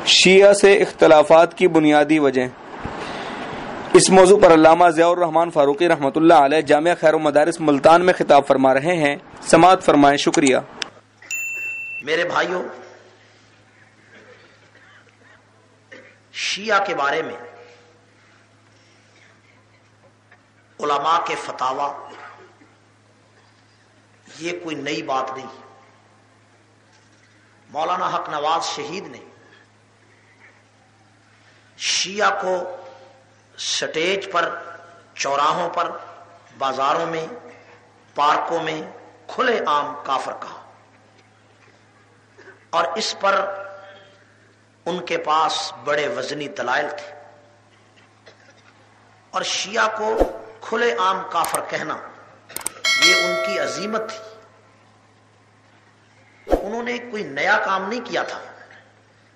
شیعہ سے اختلافات کی بنیادی وجہ۔ اس موضوع پر علامہ ضیاء الرحمن فاروقی رحمۃ اللہ علیہ جامعہ خیر و مدارس ملتان میں خطاب فرما رہے ہیں، سماعت فرمائیں۔ شکریہ۔ میرے بھائیوں، شیعہ کے بارے میں علماء کے فتاوی یہ کوئی نئی بات نہیں۔ مولانا حق نواز شہید نے شیعہ کو سٹیج پر، چوراہوں پر، بازاروں میں، پارکوں میں کھلے عام کافر کہا، اور اس پر ان کے پاس بڑے وزنی دلائل تھے، اور شیعہ کو کھلے عام کافر کہنا یہ ان کی عظیمت تھی۔ انہوں نے کوئی نیا کام نہیں کیا تھا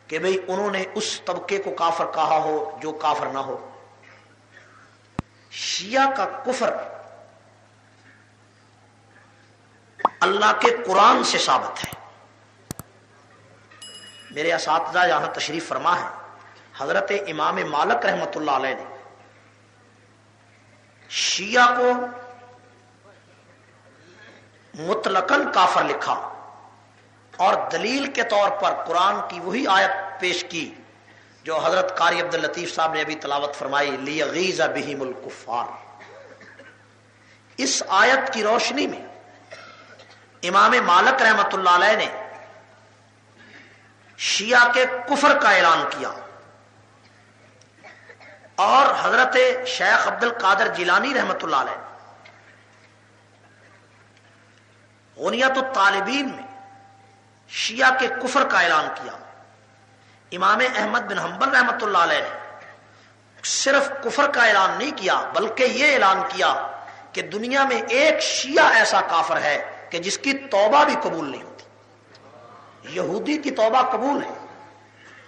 کہ بھئی انہوں نے اس طبقے کو کافر کہا ہو جو کافر نہ ہو۔ شیعہ کا کفر اللہ کے قرآن سے ثابت ہے۔ میرے اساتذہ یہاں تشریف فرما ہے، حضرت امام مالک رحمۃ اللہ علیہ نے شیعہ کو مطلقاً کافر لکھا، اور دلیل کے طور پر قرآن کی وہی آیت پیش کی جو حضرت قاری عبد اللطیف صاحب نے ابھی تلاوت فرمائی، لیغیظ بہم الکفار۔ اس آیت کی روشنی میں امام مالک رحمۃ اللہ علیہ نے شیعہ کے کفر کا اعلان کیا، اور حضرت شیخ عبد القادر جیلانی رحمۃ اللہ علیہ غنیت الطالبین میں شیعہ کے کفر کا اعلان کیا۔ امام احمد بن حنبل رحمۃ اللہ علیہ نے صرف کفر کا اعلان نہیں کیا، بلکہ یہ اعلان کیا کہ دنیا میں ایک شیعہ ایسا کافر ہے کہ جس کی توبہ بھی قبول نہیں ہوتی۔ یہودی کی توبہ قبول ہے،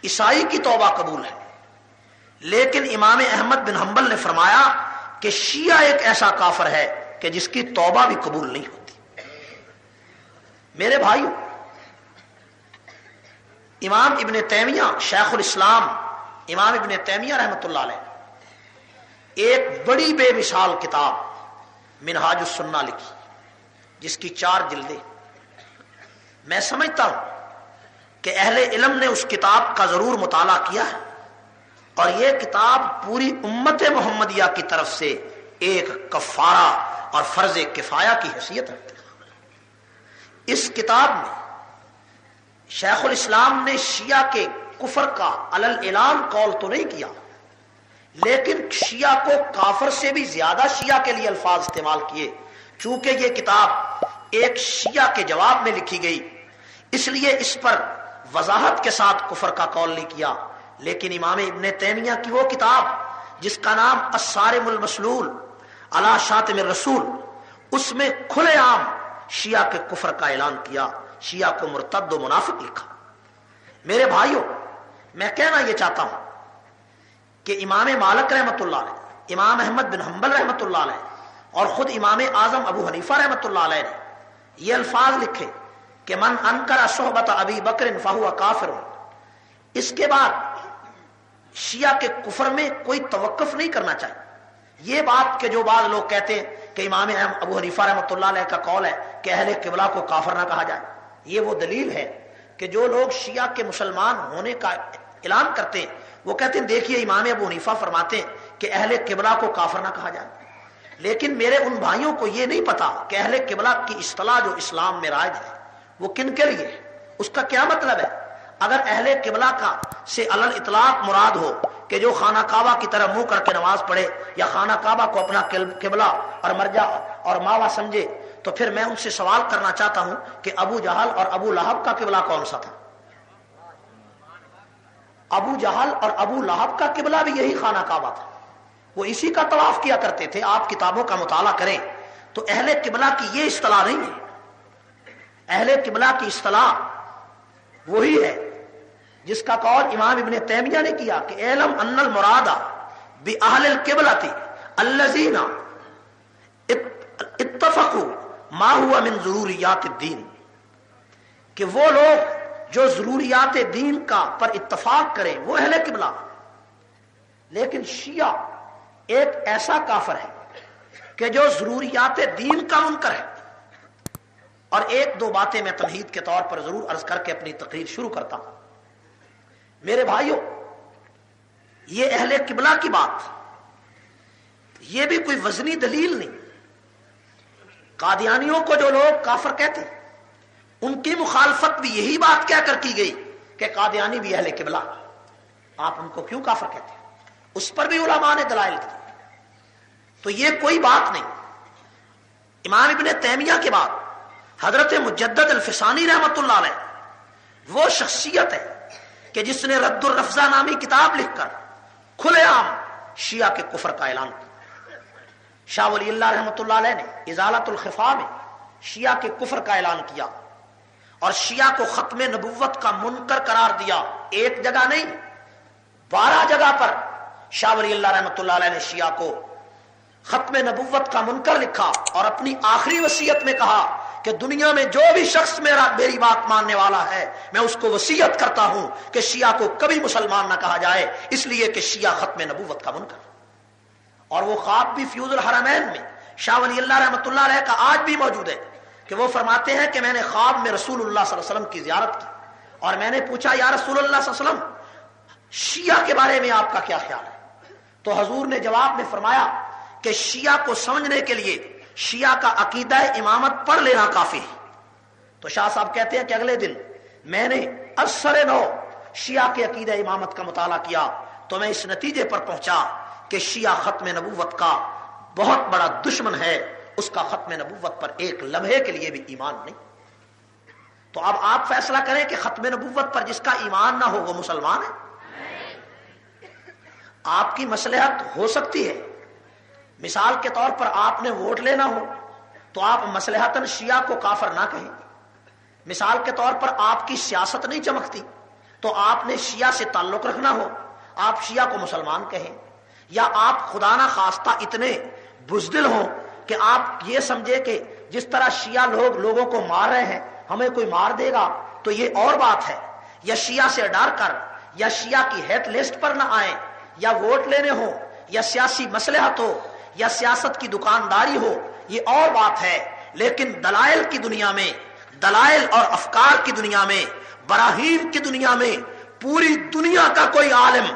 عیسائی کی توبہ قبول ہے، لیکن امام احمد بن حنبل نے فرمایا کہ شیعہ ایک ایسا کافر ہے کہ جس کی توبہ بھی قبول نہیں ہوتی۔ میرے بھائیو، امام ابن تیمیہ شیخ الاسلام امام ابن تیمیہ رحمۃ اللہ علیہ ایک بڑی بے مثال کتاب منہاج السنہ لکھی، جس کی 4 جلدیں۔ میں سمجھتا ہوں کہ اہل علم نے اس کتاب کا ضرور مطالعہ کیا ہے، اور یہ کتاب پوری امت محمدیہ کی طرف سے ایک کفارہ اور فرض کفایہ کی حیثیت رکھتی ہے۔ اس کتاب میں شیخ الاسلام نے شیعہ کے کفر کا علل اعلان قول تو نہیں کیا، لیکن شیعہ کو کافر سے بھی زیادہ شیعہ کے لیے الفاظ استعمال کیے۔ چونکہ یہ کتاب ایک شیعہ کے جواب میں لکھی گئی، اس لیے اس پر وضاحت کے ساتھ کفر کا قول نہیں کیا۔ لیکن امام ابن تیمیہ کی وہ کتاب جس کا نام الصارم المسلول علی شاتم الرسول، اس میں کھلے عام شیعہ کے کفر کا اعلان کیا، شیعہ کو مرتد و منافق لکھا۔ میرے بھائیوں، میں کہنا یہ چاہتا ہوں کہ امام مالک رحمۃ اللہ علیہ، امام احمد بن حنبل رحمۃ اللہ علیہ، اور خود امام اعظم ابو حنیفہ رحمۃ اللہ علیہ نے یہ الفاظ لکھے کہ من انکر صحبت ابی بکر فہو کافر۔ اس کے بعد شیعہ کے کفر میں کوئی توقف نہیں کرنا چاہیے۔ یہ بات کہ جو بعض لوگ کہتے ہیں کہ امام ابو حنیفہ رحمۃ اللہ علیہ کا قول ہے کہ اہل قبلہ کو کافر نہ کہا جائے، یہ وہ دلیل ہے کہ جو لوگ شیعہ کے مسلمان ہونے کا اعلان کرتے ہیں وہ کہتے ہیں دیکھیے امام ابو حنیفہ فرماتے ہیں کہ اہل قبلہ کو کافر نہ کہا جائے۔ لیکن میرے ان بھائیوں کو یہ نہیں پتا کہ اہل قبلہ کی اصطلاح جو اسلام میں رائج ہے وہ کن کے لیے ہے، اس کا کیا مطلب ہے۔ اگر اہل قبلہ کا سے علل اطلاق مراد ہو کہ جو خانہ کعبہ کی طرف منہ کر کے نماز پڑھے یا خانہ کعبہ کو اپنا قبلہ اور مرجع اور ماوا سمجھے، تو پھر میں ان سے سوال کرنا چاہتا ہوں کہ ابو جہل اور ابو لہب کا قبلہ کون سا تھا؟ ابو جہل اور ابو لہب کا قبلہ بھی یہی خانہ کعبہ تھا، وہ اسی کا طواف کیا کرتے تھے۔ آپ کتابوں کا مطالعہ کریں تو اہل قبلہ کی یہ اصطلاح نہیں ہے۔ اہل قبلہ کی اصطلاح وہی ہے جس کا قول امام ابن تیمیہ نے کیا کہ اعلم ان المراد باہل القبلۃ الذین اتفقوا ما ہوا من ضروریات الدین، کہ وہ لوگ جو ضروریات دین کا پر اتفاق کرے وہ اہل قبلہ، لیکن شیعہ ایک ایسا کافر ہے کہ جو ضروریات دین کا منکر ہے۔ اور ایک دو باتیں میں تمہید کے طور پر ضرور عرض کر کے اپنی تقریر شروع کرتا ہوں۔ میرے بھائیوں، یہ اہل قبلہ کی بات یہ بھی کوئی وزنی دلیل نہیں۔ قادیانیوں کو جو لوگ کافر کہتے ہیں ان کی مخالفت بھی یہی بات کہہ کر کی گئی کہ قادیانی بھی اہل قبلہ، آپ ان کو کیوں کافر کہتے ہیں؟ اس پر بھی علماء نے دلائل دی۔ تو یہ کوئی بات نہیں۔ امام ابن تیمیہ کے بعد حضرت مجدد الفسانی رحمت اللہ علیہ وہ شخصیت ہے کہ جس نے رد الرفضہ نامی کتاب لکھ کر کھلے عام شیعہ کے کفر کا اعلان کیا۔ شاہ ولی اللہ رحمت اللہ علیہ نے ازالۃ الخفا میں شیعہ کے کفر کا اعلان کیا اور شیعہ کو ختم نبوت کا منکر قرار دیا۔ ایک جگہ نہیں، 12 جگہ پر شاہ ولی اللہ رحمت اللہ علیہ نے شیعہ کو ختم نبوت کا منکر لکھا اور اپنی آخری وصیت میں کہا کہ دنیا میں جو بھی شخص میری بات ماننے والا ہے میں اس کو وصیت کرتا ہوں کہ شیعہ کو کبھی مسلمان نہ کہا جائے، اس لیے کہ شیعہ ختم نبوت کا منکر۔ اور وہ خواب بھی فیوز الحرمین میں شاہ ولی اللہ رحمت اللہ علیہ کا آج بھی موجود ہے کہ وہ فرماتے ہیں کہ میں نے خواب میں رسول اللہ صلی اللہ علیہ وسلم کی زیارت کی اور میں نے پوچھا یا رسول اللہ صلی اللہ علیہ وسلم شیعہ کے بارے میں آپ کا کیا خیال ہے؟ تو حضور نے جواب میں فرمایا کہ شیعہ کو سمجھنے کے لیے شیعہ کا عقیدہ امامت پڑھ لینا کافی ہے۔ تو شاہ صاحب کہتے ہیں کہ اگلے دن میں نے اثر نو شیعہ کے عقیدہ امامت کا مطالعہ کیا تو میں اس نتیجے پر پہنچا کہ شیعہ ختم نبوت کا بہت بڑا دشمن ہے، اس کا ختم نبوت پر ایک لمحے کے لیے بھی ایمان نہیں۔ تو اب آپ فیصلہ کریں کہ ختم نبوت پر جس کا ایمان نہ ہو وہ مسلمان ہے؟ آپ کی مصلحت ہو سکتی ہے، مثال کے طور پر آپ نے ووٹ لینا ہو تو آپ مصلحتاً شیعہ کو کافر نہ کہیں۔ مثال کے طور پر آپ کی سیاست نہیں چمکتی تو آپ نے شیعہ سے تعلق رکھنا ہو، آپ شیعہ کو مسلمان کہیں۔ یا آپ خدا نہ خواستہ اتنے بزدل ہوں کہ آپ یہ سمجھے کہ جس طرح شیعہ لوگ لوگوں کو مار رہے ہیں ہمیں کوئی مار دے گا تو یہ اور بات ہے۔ یا شیعہ سے ڈر کر یا شیعہ کی ہیٹ لسٹ پر نہ آئیں، یا ووٹ لینے ہو یا سیاسی مصلحت ہو یا سیاست کی دکانداری ہو، یہ اور بات ہے۔ لیکن دلائل کی دنیا میں، دلائل اور افکار کی دنیا میں، براہین کی دنیا میں پوری دنیا کا کوئی عالم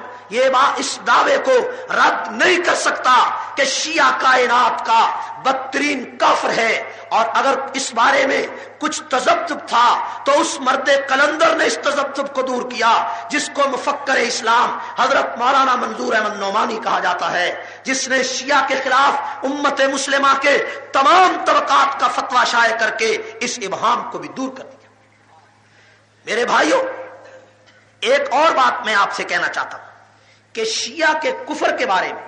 اس دعوے کو رد نہیں کر سکتا کہ شیعہ کائنات کا بدترین کافر ہے۔ اور اگر اس بارے میں کچھ تذبذب تھا تو اس مرد قلندر نے اس تذبذب کو دور کیا جس کو مفکر اسلام حضرت مولانا منظور احمد نعمانی کہا جاتا ہے، جس نے شیعہ کے خلاف امت مسلمہ کے تمام طبقات کا فتویٰ شائع کر کے اس ابہام کو بھی دور کر دیا۔ میرے بھائیوں، ایک اور بات میں آپ سے کہنا چاہتا ہوں کہ شیعہ کے کفر کے بارے میں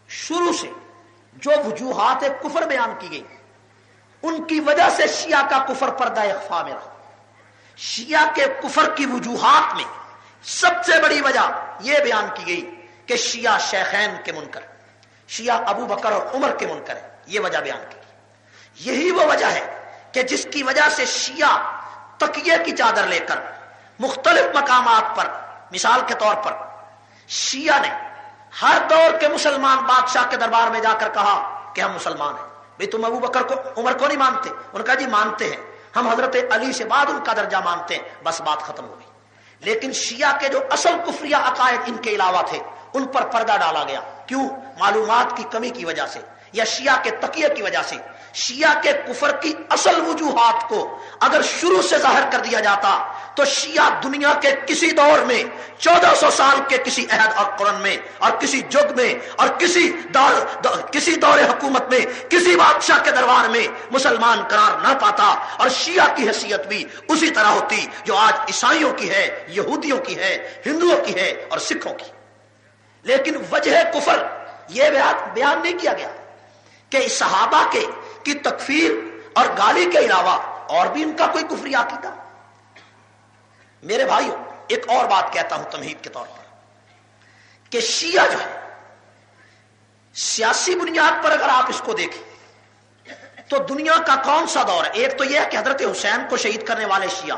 شروع سے جو وجوہات کفر بیان کی گئی ان کی وجہ سے شیعہ کا کفر پردہ اخفا میں رہا۔ شیعہ کے کفر کی وجوہات میں سب سے بڑی وجہ یہ بیان کی گئی کہ شیعہ شیخین کے منکر، شیعہ ابو بکر اور عمر کے منکر ہے، یہ وجہ بیان کی گئی۔ یہی وہ وجہ ہے کہ جس کی وجہ سے شیعہ تکیے کی چادر لے کر مختلف مقامات پر، مثال کے طور پر شیعہ نے ہر دور کے مسلمان بادشاہ کے دربار میں جا کر کہا کہ ہم مسلمان ہیں۔ بھئی تم ابو بکر کو عمر کو نہیں مانتے؟ انہوں نے کہا جی مانتے ہیں، ہم حضرت علی سے بعد ان کا درجہ مانتے ہیں، بس بات ختم ہو گئی۔ لیکن شیعہ کے جو اصل کفریہ عقائد ان کے علاوہ تھے ان پر پردہ ڈالا گیا۔ کیوں؟ معلومات کی کمی کی وجہ سے یا شیعہ کے تقیہ کی وجہ سے۔ شیعہ کے کفر کی اصل وجوہات کو اگر شروع سے ظاہر کر دیا جاتا تو شیعہ دنیا کے کسی دور میں 1400 سال کے کسی عہد اور قرن میں اور کسی جگ میں اور کسی دور حکومت میں کسی بادشاہ کے دربار میں مسلمان قرار نہ پاتا، اور شیعہ کی حیثیت بھی اسی طرح ہوتی جو آج عیسائیوں کی ہے، یہودیوں کی ہے، ہندوؤں کی ہے اور سکھوں کی۔ لیکن وجہ کفر یہ بیان نہیں کیا گیا کہ صحابہ کی تکفیر اور گالی کے علاوہ اور بھی ان کا کوئی کفری عقیدہ۔ میرے بھائیوں، ایک اور بات کہتا ہوں تمہید کے طور پر کہ شیعہ جو ہے سیاسی بنیاد پر اگر آپ اس کو دیکھیں تو دنیا کا کون سا دور ہے؟ ایک تو یہ ہے کہ حضرت حسین کو شہید کرنے والے شیعہ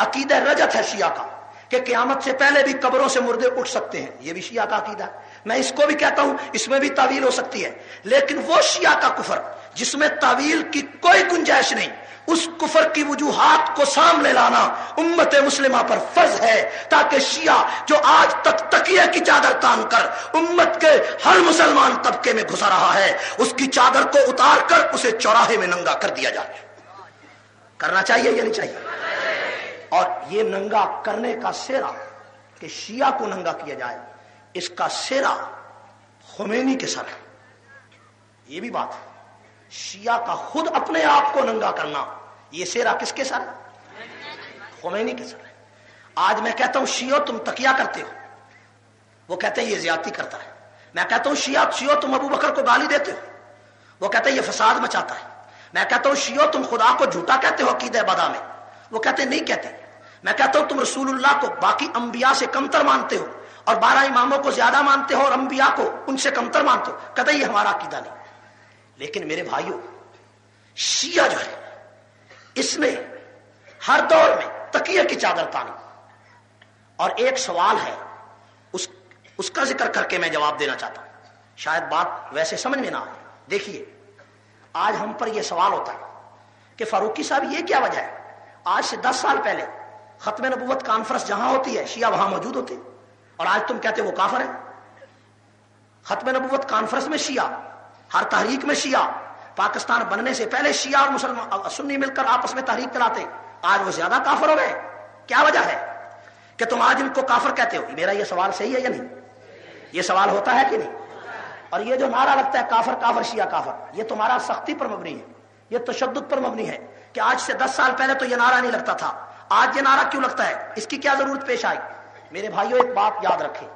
عقیدہ رجت ہے شیعہ کا کہ قیامت سے پہلے بھی قبروں سے مردے اٹھ سکتے ہیں، یہ بھی شیعہ کا عقیدہ ہے. میں اس کو بھی کہتا ہوں اس میں بھی تعویل ہو سکتی ہے، لیکن وہ شیعہ کا کفر جس میں تعویل کی کوئی گنجائش نہیں، اس کفر کی وجوہات کو سامنے لانا امت مسلمہ پر فرض ہے، تاکہ شیعہ جو آج تک تکیے کی چادر تان کر امت کے ہر مسلمان طبقے میں گھسا رہا ہے، اس کی چادر کو اتار کر اسے چوراہے میں ننگا کر دیا جائے. کرنا چاہیے یا نہیں چاہیے؟ اور یہ ننگا کرنے کا سہرا کہ شیعہ کو ننگا کیا جائے، اس کا سہرا خمینی کے سر ہے. یہ بھی بات ہے، شیعہ کا خود اپنے آپ کو ننگا کرنا، یہ سہرا کس کے سر ہے؟ خمینی کے سر ہے. آج میں کہتا ہوں شیعہ تم تکیہ کرتے ہو، وہ کہتے ہیں یہ زیادتی کرتا ہے. میں کہتا ہوں شیعہ تم ابو بکر کو گالی دیتے ہو، وہ کہتے ہیں یہ فساد مچاتا ہے. میں کہتا ہوں شیعہ تم خدا کو جھوٹا کہتے ہو عقیدہ بدا میں، وہ کہتے ہیں نہیں کہتے. میں کہتا ہوں تم رسول اللہ کو باقی انبیاء سے کمتر مانتے ہو اور 12 اماموں کو زیادہ مانتے ہو اور انبیاء کو ان سے کمتر مانتے ہو، کہتے یہ ہمارا عقیدہ نہیں. لیکن میرے بھائیوں، شیعہ جو ہے اس نے ہر دور میں تکیے کی چادر تانی. اور ایک سوال ہے اس کا ذکر کر کے میں جواب دینا چاہتا ہوں، شاید بات ویسے سمجھ میں نہ آئے. دیکھیے آج ہم پر یہ سوال ہوتا ہے کہ فاروقی صاحب یہ کیا وجہ ہے، آج سے 10 سال پہلے ختم نبوت کانفرنس جہاں ہوتی ہے شیعہ وہاں موجود ہوتے اور آج تم کہتے وہ کافر ہے. ختم نبوت کانفرنس میں شیعہ، ہر تحریک میں شیعہ، پاکستان بننے سے پہلے شیعہ اور مسلمان سنی مل کر آپس میں تحریک چلاتے، آج وہ زیادہ کافر ہو گئے. کیا وجہ ہے کہ تم آج ان کو کافر کہتے ہو؟ میرا یہ سوال صحیح ہے یا نہیں؟ یہ سوال ہوتا ہے کہ نہیں؟ اور یہ جو نعرہ لگتا ہے کافر کافر شیعہ کافر، یہ تمہارا سختی پر مبنی ہے، یہ تشدد پر مبنی ہے کہ آج سے 10 سال پہلے تو یہ نعرہ نہیں لگتا تھا، آج یہ نعرہ کیوں لگتا ہے؟ اس کی کیا ضرورت پیش آئی؟ میرے بھائیوں ایک بات یاد رکھیں،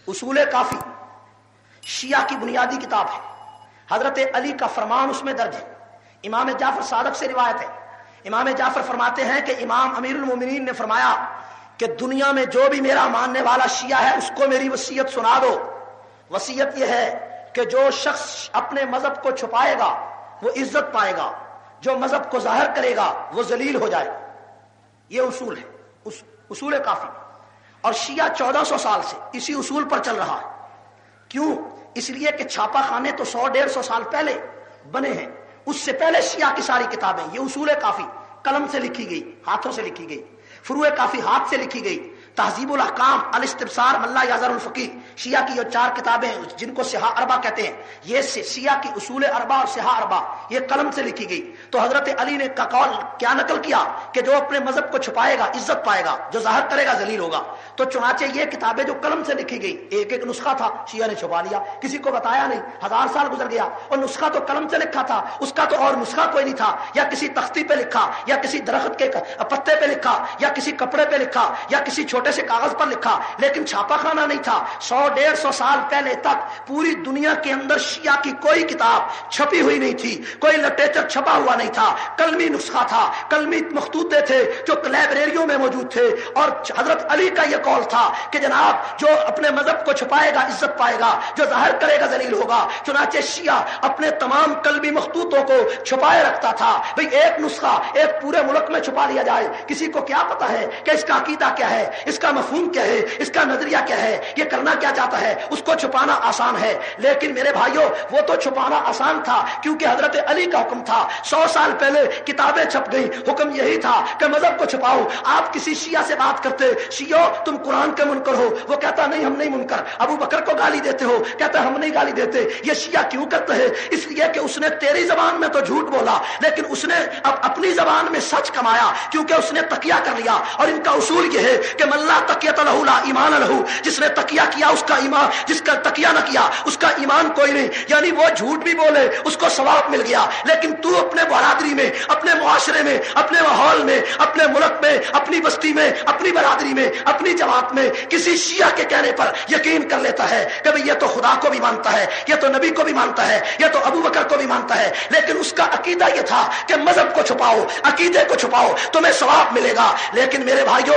اصول کافی شیعہ کی بنیادی کتاب ہے، حضرت علی کا فرمان اس میں درج ہے، امام جعفر صادق سے روایت ہے. امام جعفر فرماتے ہیں کہ امام امیر المومنین نے فرمایا کہ دنیا میں جو بھی میرا ماننے والا شیعہ ہے اس کو میری وصیت سنا دو. وصیت یہ ہے کہ جو شخص اپنے مذہب کو چھپائے گا وہ عزت پائے گا، جو مذہب کو ظاہر کرے گا وہ ذلیل ہو جائے گا. یہ اصول ہے، اصول کافی. اور شیعہ 1400 سال سے اسی اصول پر چل رہا ہے. کیوں؟ اس لیے کہ چھاپا خانے تو 100-150 سال پہلے بنے ہیں، اس سے پہلے شیعہ کی ساری کتابیں، یہ اصول کافی قلم سے لکھی گئی، ہاتھوں سے لکھی گئی، فروع کافی ہاتھ سے لکھی گئی، تہذیب الاحکام، الاستبصار، ملا یازر الفقی، شیعہ کی جو 4 کتابیں جن کو صحاح اربع کہتے ہیں، یہ شیعہ کی اصول اربع اور صحاح اربع یہ قلم سے لکھی گئی. تو حضرت علی نے کا قول کیا نقل کیا کہ جو اپنے مذہب کو چھپائے گا عزت پائے گا، جو ظاہر کرے گا ذلیل ہوگا. تو چنانچہ یہ کتابیں جو قلم سے لکھی گئی، ایک ایک نسخہ تھا، شیعہ نے چھپا لیا، کسی کو بتایا نہیں، 1000 سال گزر گیا اور نسخہ تو قلم سے لکھا تھا، اس کا تو اور نسخہ کوئی نہیں تھا، یا کسی تختی پہ لکھا یا کسی درخت کے پتے پہ لکھا یا کسی کپڑے پہ لکھا یا کسی چھوٹے سے کاغذ پر لکھا، لیکن چھاپا خانہ نہیں تھا. 100-150 سال پہلے تک پوری دنیا کے اندر شیعہ کی کوئی کتاب چھپی ہوئی نہیں تھی، کوئی لٹریچر چھپا ہوا نہیں تھا، قلمی نسخہ تھا، قلمی مخطوطے تھے جو لائبریریوں میں موجود تھے. اور حضرت علی کا یہ قول تھا کہ جناب جو اپنے مذہب کو چھپائے گا عزت پائے گا، جو ظاہر کرے گا ذلیل ہوگا. چنانچہ شیعہ اپنے تمام قلمی مخطوطوں کو چھپائے رکھتا تھا. بھئی ایک نسخہ ایک پورے ملک میں چھپا لیا جائے، کسی کو کیا پتا ہے کہ اس کا عقیدہ کیا ہے، اس کا مفہوم کیا ہے، اس کا نظریہ کیا ہے، یہ کرنا کیا چاہتا ہے. اس کو چھپانا آسان ہے، لیکن میرے بھائیوں وہ تو چھپانا آسان تھا کیونکہ حضرت علی کا حکم تھا. 100 سال پہلے کتابیں چھپ گئی، حکم یہی تھا کہ مذہب کو چھپاؤ. آپ کسی شیعہ سے بات کرتے، شیعو تم قرآن کے منکر ہو، وہ کہتا نہیں ہم نہیں منکر. ابو بکر کو گالی دیتے ہو، کہتا ہم نہیں گالی دیتے. یہ شیعہ کیوں کرتے ہیں؟ اس لیے کہ اس نے تیری زبان میں تو جھوٹ بولا لیکن اس نے اب اپنی زبان میں سچ کمایا کیونکہ اس نے تقیہ کر لیا. اور ان کا اصول یہ ہے کہ من لا تقیۃ لہ لا ایمان لہ، جس نے تقیہ کیا اس کا ایمان، جس کا تقیہ نہ کیا اس کا ایمان کوئی نہیں. یعنی وہ جھوٹ بھی بولے اس کو ثواب مل گیا، لیکن تو اپنے برادری میں، اپنے معاشرے میں، اپنے ماحول میں، اپنے ملک میں، اپنی بستی میں، اپنی برادری میں، اپنی جماعت میں کسی شیعہ کے کہنے پر یقین کر لیتا ہے کہ بھئی یہ تو خدا کو بھی مانتا ہے، یہ تو نبی کو بھی مانتا ہے، یہ تو ابو بکر کو بھی مانتا ہے. لیکن اس کا عقیدہ یہ تھا کہ مذہب کو چھپاؤ، عقیدے کو چھپاؤ، تمہیں ثواب ملے گا. لیکن میرے بھائیوں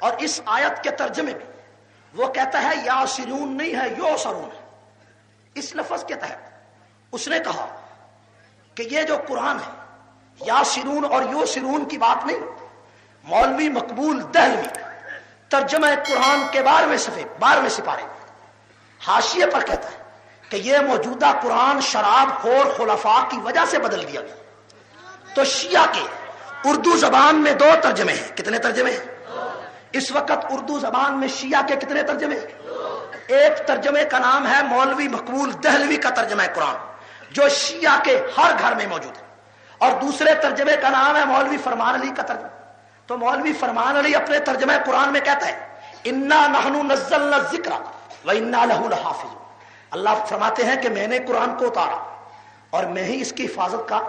اور اس آیت کے ترجمے میں وہ کہتا ہے یاسرون نہیں ہے یوسرون ہے. اس لفظ کے تحت اس نے کہا کہ یہ جو قرآن ہے یاسرون اور یوسرون کی بات نہیں. مولوی مقبول دہلوی ترجمہ قرآن کے 12ویں سپارے حاشیے پر کہتا ہے کہ یہ موجودہ قرآن شراب خور خلفاء کی وجہ سے بدل دیا گیا. تو شیعہ کے اردو زبان میں 2 ترجمے ہیں. کتنے ترجمے ہیں اس وقت اردو زبان میں شیعہ کے؟ کتنے ترجمے ہیں؟ ایک ترجمے کا نام ہے مولوی مقبول دہلوی کا ترجمہ قرآن جو شیعہ کے ہر گھر میں موجود ہے, اور دوسرے ترجمے کا نام ہے مولوی فرمان علی کا ترجمہ. تو مولوی فرمان علی اپنے ترجمہ قرآن میں کہتا ہے انا نحن نزلنا الذکر و انا لہ لحافظون. اللہ فرماتے ہیں کہ میں نے قرآن کو اتارا اور میں ہی اس کی حفاظت کا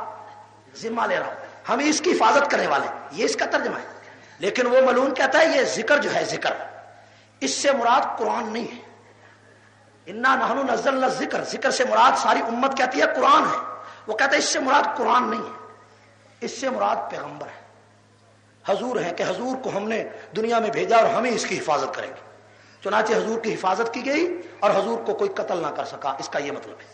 ذمہ لے رہا ہوں, ہم ہی اس کی حفاظت کرنے والے ہیں. یہ اس کا ترجمہ ہے. لیکن وہ ملعون کہتا ہے یہ ذکر جو ہے ذکر اس سے مراد قرآن نہیں ہے. انا نحن نزلنا الذکر, ذکر سے مراد ساری امت کہتی ہے قرآن ہے. وہ کہتا ہے اس سے مراد قرآن نہیں ہے, اس سے مراد پیغمبر ہے, حضور ہیں کہ حضور کو ہم نے دنیا میں بھیجا اور ہمیں اس کی حفاظت کریں گے. چنانچہ حضور کی حفاظت کی گئی اور حضور کو کوئی قتل نہ کر سکا. اس کا یہ مطلب ہے.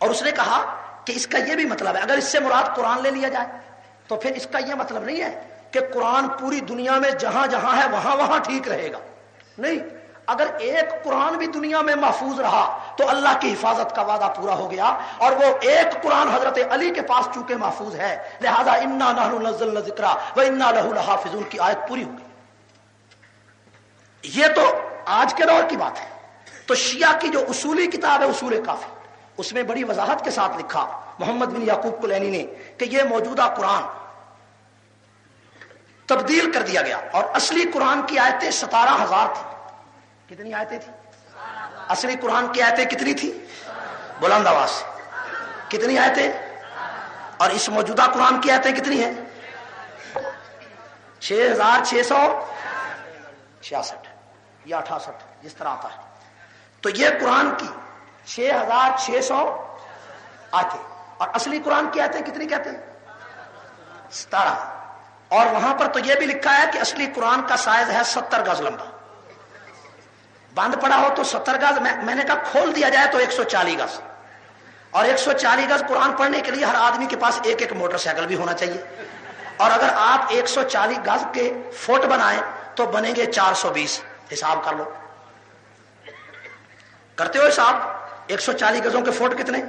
اور اس نے کہا کہ اس کا یہ بھی مطلب ہے اگر اس سے مراد قرآن لے لیا جائے تو پھر اس کا یہ مطلب نہیں ہے کہ قرآن پوری دنیا میں جہاں جہاں ہے وہاں وہاں ٹھیک رہے گا. نہیں, اگر ایک قرآن بھی دنیا میں محفوظ رہا تو اللہ کی حفاظت کا وعدہ پورا ہو گیا, اور وہ ایک قرآن حضرت علی کے پاس چونکہ محفوظ ہے لہذا انا نحن نزلنا الذکر و انا لہ لحافظون کی آیت پوری ہو گئی. یہ تو آج کے دور کی بات ہے. تو شیعہ کی جو اصولی کتاب ہے اصول کافی, اس میں بڑی وضاحت کے ساتھ لکھا محمد بن یعقوب کلینی نے کہ یہ موجودہ قرآن تبدیل کر دیا گیا اور اصلی قرآن کی آیتیں 17,000 تھی. کتنی آیتیں تھی؟ اصلی قرآن کی آیتیں کتنی تھی؟ بلند آواز سے کتنی آیتیں؟ اور اس موجودہ قرآن کی آیتیں کتنی ہیں؟ 6,666 یا 68 جس طرح آتا ہے. تو یہ قرآن کی 6,600 آیتیں, اور اصلی قرآن کی آیتیں کتنی کہتے ہیں؟ 17. اور وہاں پر تو یہ بھی لکھا ہے کہ اصلی قرآن کا سائز ہے 70 گز لمبا. بند پڑا ہو تو 70 گز, میں نے کہا کھول دیا جائے تو 140 گز, اور 140 گز قرآن پڑھنے کے لیے ہر آدمی کے پاس ایک موٹر سائیکل بھی ہونا چاہیے. اور اگر آپ 140 گز کے فٹ بنائیں تو بنیں گے 420. حساب کر لو, کرتے ہو حساب؟ 140 گزوں کے فٹ کتنے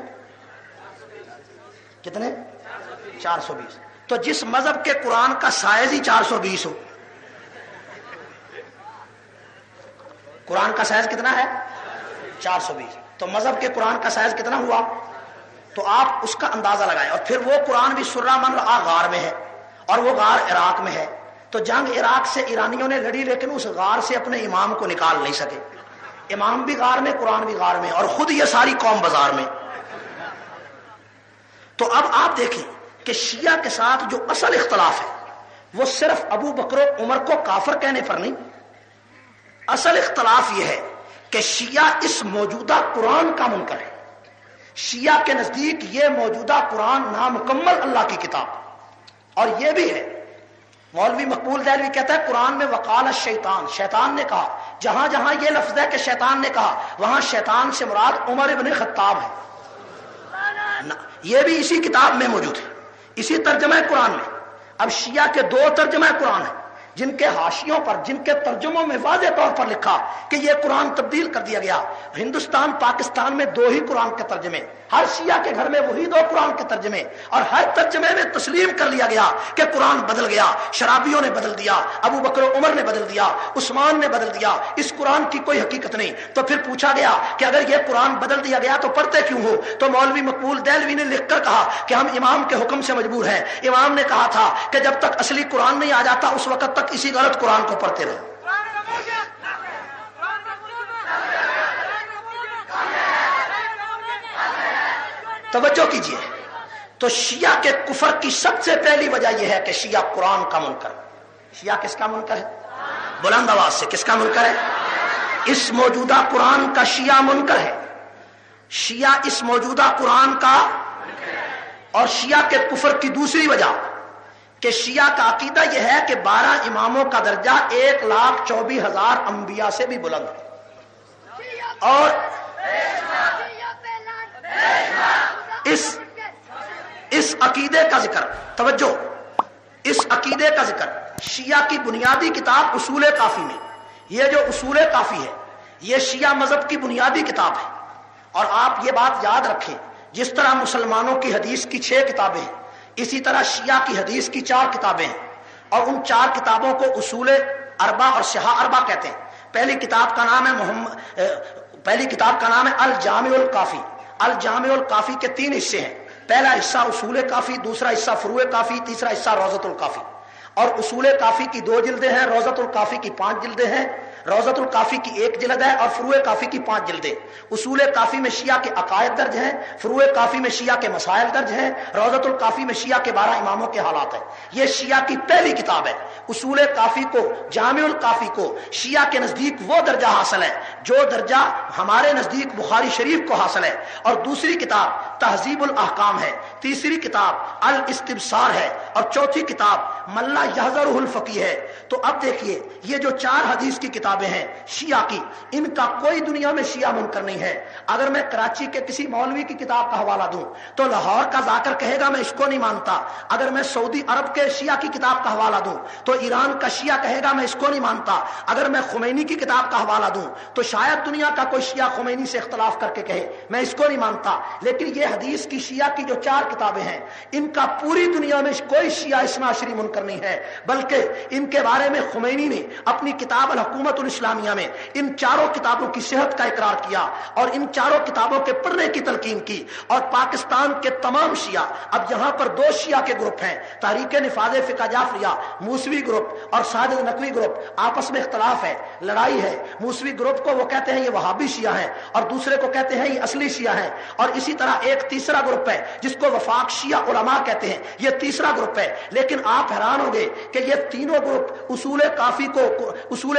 420. تو جس مذہب کے قرآن کا سائز ہی 420 ہو, قرآن کا سائز کتنا ہے 420, تو مذہب کے قرآن کا سائز کتنا ہوا؟ تو آپ اس کا اندازہ لگائیں. اور پھر وہ قرآن بھی سرہ من رآ غار میں ہے, اور وہ غار عراق میں ہے. تو جنگ عراق سے ایرانیوں نے لڑی لیکن اس غار سے اپنے امام کو نکال نہیں سکے. امام بھی غار میں, قرآن بھی غار میں, اور خود یہ ساری قوم بازار میں. تو اب آپ دیکھیں کہ شیعہ کے ساتھ جو اصل اختلاف ہے وہ صرف ابو بکر و عمر کو کافر کہنے پر نہیں. اصل اختلاف یہ ہے کہ شیعہ اس موجودہ قرآن کا منکر ہے. شیعہ کے نزدیک یہ موجودہ قرآن نامکمل اللہ کی کتاب. اور یہ بھی ہے مولوی مقبول دہلوی کہتا ہے قرآن میں وقال الشیطان, شیطان نے کہا. جہاں جہاں یہ لفظ ہے کہ شیطان نے کہا وہاں شیطان سے مراد عمر ابن خطاب ہے. یہ بھی اسی کتاب میں موجود ہے, اسی ترجمہ قرآن میں. اب شیعہ کے 2 ترجمہ قرآن ہیں جن کے حاشیوں پر, جن کے ترجموں میں واضح طور پر لکھا کہ یہ قرآن تبدیل کر دیا گیا. ہندوستان پاکستان میں 2 ہی قرآن کے ترجمے, ہر شیعہ کے گھر میں وہی 2 قرآن کے ترجمے, اور ہر ترجمے میں تسلیم کر لیا گیا کہ قرآن بدل گیا. شرابیوں نے بدل دیا, ابو بکر و عمر نے بدل دیا, عثمان نے بدل دیا, اس قرآن کی کوئی حقیقت نہیں. تو پھر پوچھا گیا کہ اگر یہ قرآن بدل دیا گیا تو پڑھتے کیوں ہو؟ تو مولوی مقبول دہلوی نے لکھ کر کہا کہ ہم امام کے حکم سے مجبور ہیں. امام نے کہا تھا کہ جب تک اصلی قرآن نہیں آ جاتا اس وقت تک اسی غلط قرآن کو پڑھتے رہے. توجہ کیجئے. تو شیعہ کے کفر کی سب سے پہلی وجہ یہ ہے کہ شیعہ قرآن کا منکر. شیعہ کس کا منکر ہے؟ بلند آواز سے کس کا منکر ہے؟ اس موجودہ قرآن کا شیعہ منکر ہے. شیعہ اس موجودہ قرآن کا. اور شیعہ کے کفر کی دوسری وجہ کہ شیعہ کا عقیدہ یہ ہے کہ 12 اماموں کا درجہ 1,24,000 انبیاء سے بھی بلند ہے. اور اس عقیدے کا ذکر، توجہ، اس عقیدے کا ذکر شیعہ کی بنیادی کتاب اصول کافی میں، یہ جو اصول کافی ہے یہ شیعہ مذہب کی بنیادی کتاب ہے. اور آپ یہ بات یاد رکھیں، جس طرح مسلمانوں کی حدیث کی 6 کتابیں ہیں، اسی طرح شیعہ کی حدیث کی 4 کتابیں ہیں، اور ان 4 کتابوں کو اصول اربع اور صحاح اربع کہتے ہیں. پہلی کتاب کا نام ہے الجامع الکافی. الجامع الکافی کے 3 حصے ہیں. پہلا حصہ اصول کافی، دوسرا حصہ فروع کافی، تیسرا حصہ روضۃ الکافی. اور اصول کافی کی 2 جلدیں ہیں، روضۃ الکافی کی 5 جلدیں ہیں. روضۃ الکافی کی 1 جلد ہے اور فروع کافی کی 5 جلدیں. اصول کافی میں شیعہ کے عقائد درج ہیں، فروع کافی میں شیعہ کے مسائل درج ہیں، روضۃ الکافی میں شیعہ کے 12 اماموں کے حالات ہیں. یہ شیعہ کی پہلی کتاب ہے. اصول کافی کو، جامع الکافی کو شیعہ کے نزدیک وہ درجہ حاصل ہے جو درجہ ہمارے نزدیک بخاری شریف کو حاصل ہے. اور دوسری کتاب تہذیب الاحکام ہے، تیسری کتاب الاستبصار ہے، اور چوتھی کتاب من لا یحذرہ الفقیہ ہے. تو اب دیکھیے، یہ جو 4 حدیث کی کتابیں ہیں شیعہ کی، ان کا کوئی دنیا میں شیعہ منکر نہیں ہے. اگر میں کراچی کے کسی مولوی کی کتاب کا حوالہ دوں تو لاہور کا ذاکر کہے گا میں اس کو نہیں مانتا. اگر میں سعودی عرب کے شیعہ کی کتاب کا حوالہ دوں تو ایران کا شیعہ کہے گا میں اس کو نہیں مانتا. اگر میں خمینی کی کتاب کا حوالہ دوں تو شاید دنیا کا کوئی شیعہ خمینی سے اختلاف کر کے کہے میں اس کو نہیں مانتا. لیکن یہ حدیث کی شیعہ کی جو 4 کتابیں ہیں، ان کا پوری دنیا میں کوئی شیعہ اثنا عشری منکر نہیں ہے. بلکہ ان کے بارے میں خمینی نے اپنی کتاب الحکومت الاسلامیہ میں ان 4 کتابوں کی صحت کا اقرار کیا اور ان 4 کتابوں کے پڑھنے کی تلقین کی. اور پاکستان کے تمام شیعہ، اب یہاں پر 2 شیعہ کے گروپ ہیں، تحریک نفاذ فقہ جعفریہ موسوی گروپ اور ساجد نقوی گروپ، آپس میں اختلاف ہے، لڑائی ہے. موسوی گروپ کو وہ کہتے ہیں یہ وہابی شیعہ ہیں اور دوسرے کو کہتے ہیں یہ اصلی شیعہ ہیں. اور اسی طرح ایک تیسرا گروپ ہے جس کو وفاق شیعہ علماء کہتے ہیں، یہ تیسرا گروپ ہے. لیکن آپ حیران ہوں گے کہ یہ تینوں گروپ اصول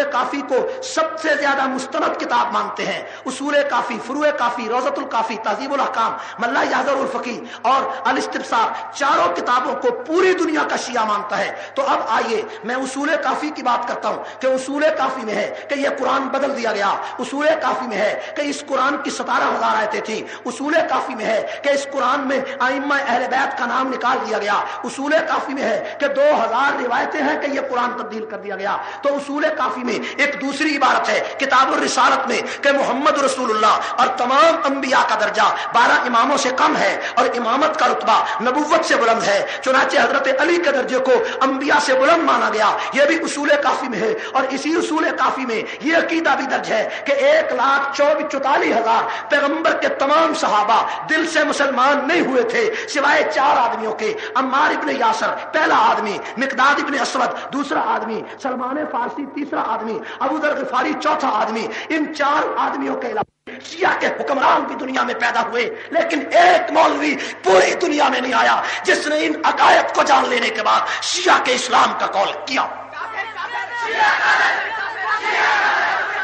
کافی کو سب سے زیادہ مستند کتاب مانتے ہیں. اصول کافی، فروع کافی، روضۃ الکافی، تہذیب الاحکام، من لا یحذرہ الفقیہ اور الاستبصار، 4 کتابوں کو پوری دنیا کا شیعہ مانتا ہے. تو اب آئیے میں اصول کافی کی بات کرتا ہوں کہ اصول کافی میں ہے کہ یہ قرآن بدل دیا گیا. اصول کافی میں ہے کہ اس قرآن کی 17,000 آیتیں تھیں. اصول کافی میں ہے کہ اس قرآن میں ائمہ اہل بیت کا نام نکال دیا گیا. اصول کافی میں ہے کہ 2,000 روایتیں ہیں کہ یہ قرآن تبدیل کر دیا گیا. تو اصول کافی میں ایک دوسری عبارت ہے کتاب الرسالت میں کہ محمد رسول اللہ اور تمام انبیاء کا درجہ 12 اماموں سے کم ہے اور امامت کا رتبہ نبوت سے بلند ہے. چنانچہ حضرت علی کے درجے کو انبیاء سے بلند مانا گیا. یہ بھی اصول کافی میں ہے. اور اسی اصول کافی میں یہ عقیدہ بھی درج ہے کہ 1,44,000 پیغمبر کے تمام صحابہ دل سے مسلمان نہیں ہوئے تھے سوائے 4 آدمیوں کے. عمار ابن یاسر پہلا آدمی، مقداد ابن اسود دوسرا آدمی، سلمان فارسی تیسرا آدمی، ابو ذر غفاری چوتھا آدمی. ان 4 آدمیوں کے علاوہ شیعہ کے حکمران بھی دنیا میں پیدا ہوئے، لیکن ایک مولوی پوری دنیا میں نہیں آیا جس نے ان عقائد کو جان لینے کے بعد شیعہ کے اسلام کا قول کیا.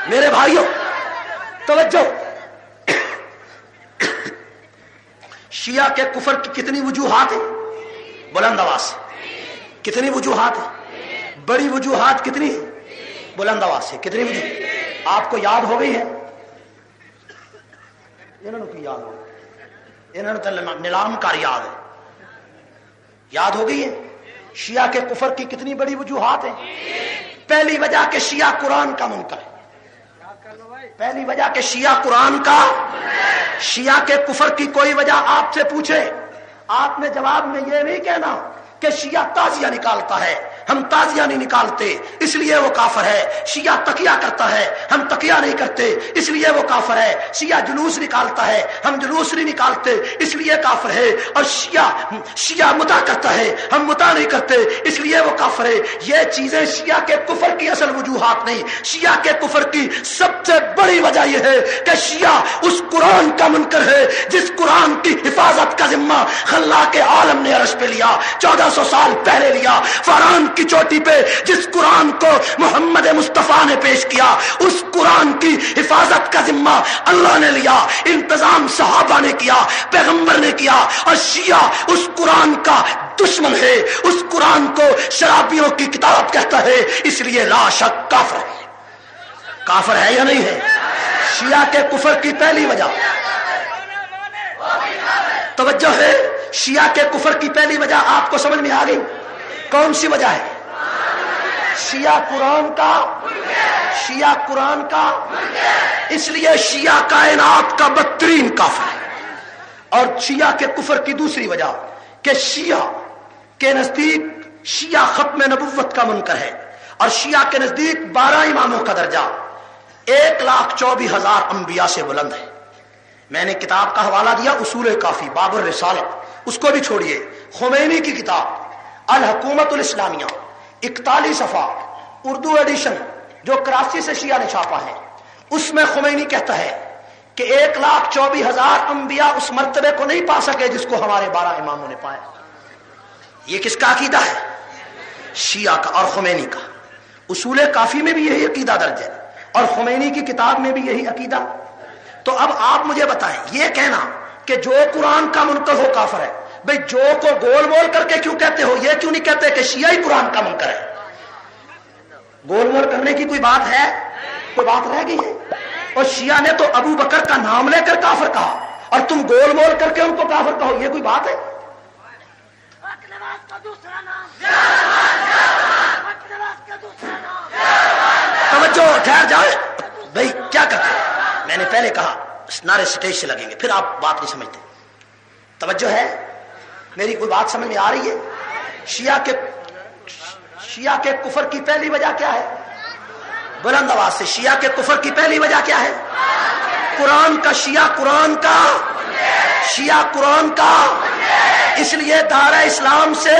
میرے بھائیوں توجہ، شیعہ کے کفر کی کتنی وجوہات ہیں؟ بلند آواز سے کتنی وجوہات ہیں؟ بڑی وجوہات کتنی ہیں؟ بلند آواز سے کتنی وجوہ آپ کو یاد ہو گئی ہے؟ انہوں نے یاد ہو، انہوں نے نیلام کار یاد ہے، یاد ہو گئی ہے. شیعہ کے کفر کی کتنی بڑی وجوہات ہیں؟ پہلی وجہ کہ شیعہ قرآن کا منکر ہے. پہلی وجہ کہ شیعہ قرآن کا، شیعہ کے کفر کی کوئی وجہ آپ سے پوچھے آپ نے جواب میں یہ نہیں کہنا کہ شیعہ تعزیہ نکالتا ہے، ہم تعزیہ نہیں نکالتے اس لیے وہ کافر ہے. شیعہ تقیہ کرتا ہے، ہم تقیہ نہیں کرتے اس لیے وہ کافر ہے. شیعہ جلوس نکالتا ہے، ہم جلوس نہیں نکالتے اس لیے کافر ہے. اور شیعہ متع کرتا ہے، ہم متع نہیں کرتے اس لیے وہ کافر ہے. یہ چیزیں شیعہ کے کفر کی اصل وجوہات نہیں. شیعہ کے کفر کی سب سے بڑی وجہ یہ ہے کہ شیعہ اس قرآن کا منکر ہے جس قرآن کی حفاظت کا ذمہ خلاق عالم نے عرش پہ لیا، 1400 سال پہلے لیا. فرعون کی چوٹی پہ جس قرآن کو محمد مصطفیٰ نے پیش کیا، اس قرآن کی حفاظت کا ذمہ اللہ نے لیا، انتظام صحابہ نے کیا، پیغمبر نے کیا. اور شیعہ اس قرآن کا دشمن ہے، اس قرآن کو شرابیوں کی کتاب کہتا ہے، اس لیے لا شک کافر ہے۔ کافر ہے یا نہیں ہے؟ شیعہ کے کفر کی پہلی وجہ توجہ ہے، شیعہ کے کفر کی پہلی وجہ آپ کو سمجھ میں آ گئی؟ کون سی وجہ ہے؟ شیعہ قرآن کا اس لیے شیعہ کائنات کا بدترین کافر ہے۔ اور شیعہ کے کفر کی دوسری وجہ کہ شیعہ کے نزدیک شیعہ ختم نبوت کا منکر ہے، اور شیعہ کے نزدیک 12 اماموں کا درجہ 1,24,000 انبیاء سے بلند ہے۔ میں نے کتاب کا حوالہ دیا اصول کافی باب الرسالت، اس کو بھی چھوڑیے، خمینی کی کتاب الحکومت الاسلامیہ 41 صفحہ اردو ایڈیشن جو کراچی سے شیعہ نے چھاپا ہے، اس میں خمینی کہتا ہے کہ 1,24,000 انبیاء اس مرتبے کو نہیں پا سکے جس کو ہمارے 12 اماموں نے پایا۔ یہ کس کا عقیدہ ہے؟ شیعہ کا اور خمینی کا۔ اصول کافی میں بھی یہی عقیدہ درج ہے اور خمینی کی کتاب میں بھی یہی عقیدہ۔ تو اب آپ مجھے بتائیں، یہ کہنا کہ جو قرآن کا منکر ہو کافر ہے، بھئی جو کو گول مول کر کے کیوں کہتے ہو؟ یہ کیوں نہیں کہتے کہ شیعہ ہی قرآن کا منکر ہے؟ گول مول کرنے کی کوئی بات ہے؟ کوئی بات رہ گئی ہے؟ اور شیعہ نے تو ابو بکر کا نام لے کر کافر کہا اور تم گول مول کر کے ان کو کافر کہو، یہ کوئی بات ہے؟ توجہ، ٹھہر جائے بھائی، کیا کرتے ہیں؟ میں نے پہلے کہا نعرے سٹیج سے لگیں گے، پھر آپ بات نہیں سمجھتے۔ توجہ ہے، میری کوئی بات سمجھ میں آ رہی ہے؟ شیعہ کے کفر کی پہلی وجہ کیا ہے؟ بلند آواز سے، شیعہ کے کفر کی پہلی وجہ کیا ہے؟ قرآن کا، شیعہ قرآن کا، اس لیے دار اسلام سے۔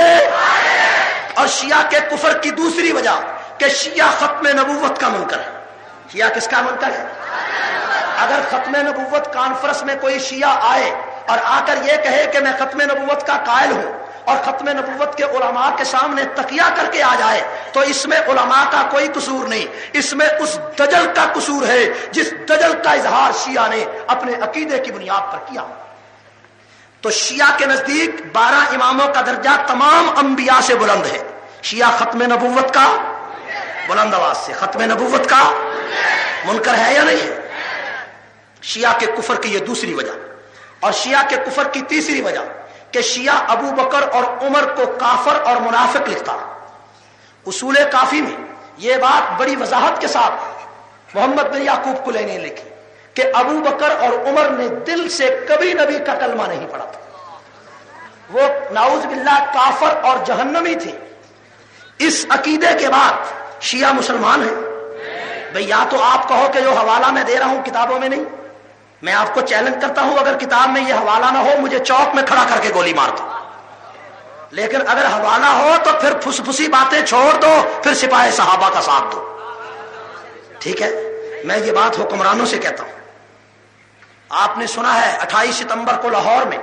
اور شیعہ کے کفر کی دوسری وجہ کہ شیعہ ختم نبوت کا منکر ہے۔ شیعہ کس کا منکر ہے؟ اگر ختم نبوت کانفرنس میں کوئی شیعہ آئے اور آ کر یہ کہے کہ میں ختم نبوت کا قائل ہوں اور ختم نبوت کے علماء کے سامنے تقیہ کر کے آ جائے، تو اس میں علماء کا کوئی قصور نہیں، اس میں اس دجل کا قصور ہے جس دجل کا اظہار شیعہ نے اپنے عقیدے کی بنیاد پر کیا۔ تو شیعہ کے نزدیک 12 اماموں کا درجہ تمام انبیاء سے بلند ہے۔ شیعہ ختم نبوت کا، بلند آواز سے، ختم نبوت کا منکر ہے یا نہیں ہے؟ شیعہ کے کفر کی یہ دوسری وجہ۔ اور شیعہ کے کفر کی تیسری وجہ کہ شیعہ ابو بکر اور عمر کو کافر اور منافق لکھتا۔ اصول کافی میں یہ بات بڑی وضاحت کے ساتھ محمد بن یعقوب کلینی نے لکھی کہ ابو بکر اور عمر نے دل سے کبھی نبی کا کلمہ نہیں پڑھا تھا، وہ نعوذ باللہ کافر اور جہنمی تھے۔ اس عقیدے کے بعد شیعہ مسلمان ہیں؟ بھئی یا تو آپ کہو کہ جو حوالہ میں دے رہا ہوں کتابوں میں نہیں، میں آپ کو چیلنج کرتا ہوں اگر کتاب میں یہ حوالہ نہ ہو مجھے چوک میں کھڑا کر کے گولی مار دو، لیکن اگر حوالہ ہو تو پھر پھس پھسی باتیں چھوڑ دو، پھر سپاہ صحابہ کا ساتھ دو، ٹھیک ہے؟ میں یہ بات حکمرانوں سے کہتا ہوں۔ آپ نے سنا ہے 28 ستمبر کو لاہور میں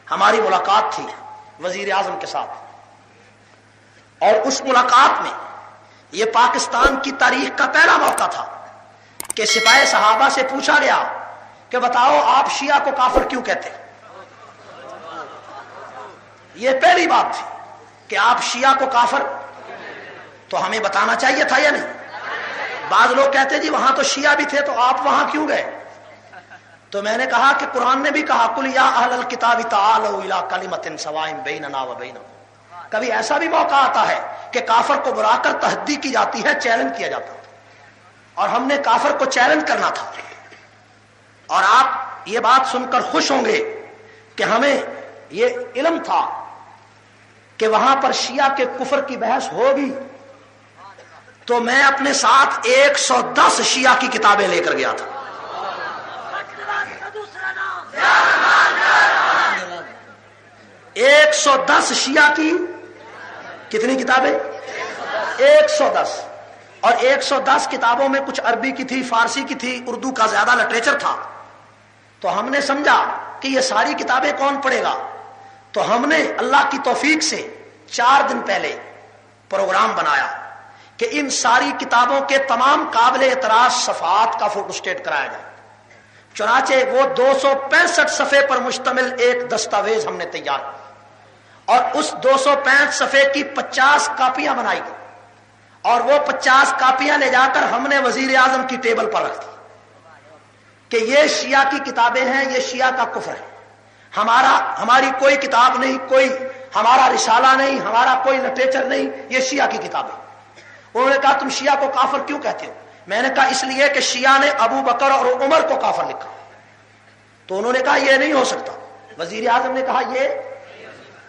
ہماری ملاقات تھی وزیر اعظم کے ساتھ، اور اس ملاقات میں یہ پاکستان کی تاریخ کا پہلا موقع تھا کہ سپاہ صحابہ سے پوچھا گیا کہ بتاؤ آپ شیعہ کو کافر کیوں کہتے ہیں؟ یہ پہلی بات تھی کہ آپ شیعہ کو کافر، تو ہمیں بتانا چاہیے تھا یا نہیں؟ بعض لوگ کہتے جی وہاں تو شیعہ بھی تھے تو آپ وہاں کیوں گئے؟ تو میں نے کہا کہ قرآن نے بھی کہا قل یا اہل الکتاب تعالوا الی کلمۃ سواء بیننا و بینکم۔ کبھی ایسا بھی موقع آتا ہے کہ کافر کو بلا کر تحدی کی جاتی ہے، چیلنج کیا جاتا ہے، اور ہم نے کافر کو چیلنج کرنا تھا۔ اور آپ یہ بات سن کر خوش ہوں گے کہ ہمیں یہ علم تھا کہ وہاں پر شیعہ کے کفر کی بحث ہوگی، تو میں اپنے ساتھ 110 شیعہ کی کتابیں لے کر گیا تھا۔ 110 شیعہ کی کتنی کتابیں؟ 110۔ اور 110 کتابوں میں کچھ عربی کی تھی، فارسی کی تھی، اردو کا زیادہ لٹریچر تھا۔ تو ہم نے سمجھا کہ یہ ساری کتابیں کون پڑھے گا، تو ہم نے اللہ کی توفیق سے 4 دن پہلے پروگرام بنایا کہ ان ساری کتابوں کے تمام قابل اعتراض صفحات کا فوٹو سٹیٹ کرایا جائے۔ چنانچہ وہ 265 صفحے پر مشتمل ایک دستاویز ہم نے تیار کیا، اور اس 265 صفحے کی 50 کاپیاں بنائی گئی اور وہ 50 کاپیاں لے جا کر ہم نے وزیر اعظم کی ٹیبل پر رکھ دی کہ یہ شیعہ کی کتابیں ہیں، یہ شیعہ کا کفر ہے، ہماری کوئی کتاب نہیں، کوئی ہمارا رسالہ نہیں، ہمارا کوئی لٹریچر نہیں، یہ شیعہ کی کتابیں۔ انہوں نے کہا تم شیعہ کو کافر کیوں کہتے ہو؟ میں نے کہا اس لیے کہ شیعہ نے ابو بکر اور عمر کو کافر لکھا۔ تو انہوں نے کہا یہ نہیں ہو سکتا۔ وزیر اعظم نے کہا یہ،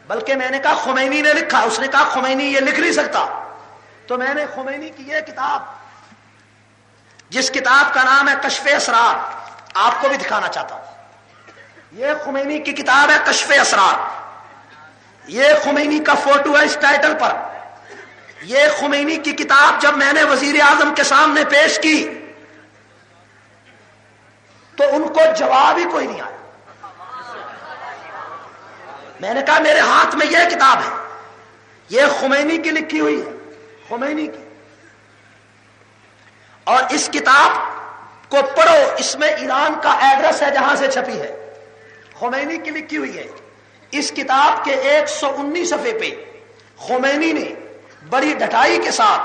بلکہ میں نے کہا خمینی نے لکھا۔ اس نے کہا خمینی یہ لکھ نہیں سکتا۔ تو میں نے خمینی کی یہ کتاب، جس کتاب کا نام ہے کشف اسرار، آپ کو بھی دکھانا چاہتا ہوں۔ یہ خمینی کی کتاب ہے کشف اسرار، یہ خمینی کا فوٹو ہے اس ٹائٹل پر۔ یہ خمینی کی کتاب جب میں نے وزیر اعظم کے سامنے پیش کی تو ان کو جواب ہی کوئی نہیں آیا۔ میں نے کہا میرے ہاتھ میں یہ کتاب ہے، یہ خمینی کی لکھی ہوئی ہے، خمینی کی، اور اس کتاب کو پڑھو، اس میں ایران کا ایڈریس ہے جہاں سے چھپی ہے، خمینی کی لکھی ہوئی ہے۔ اس کتاب کے 119 صفحے پہ خمینی نے بڑی ڈٹائی کے ساتھ،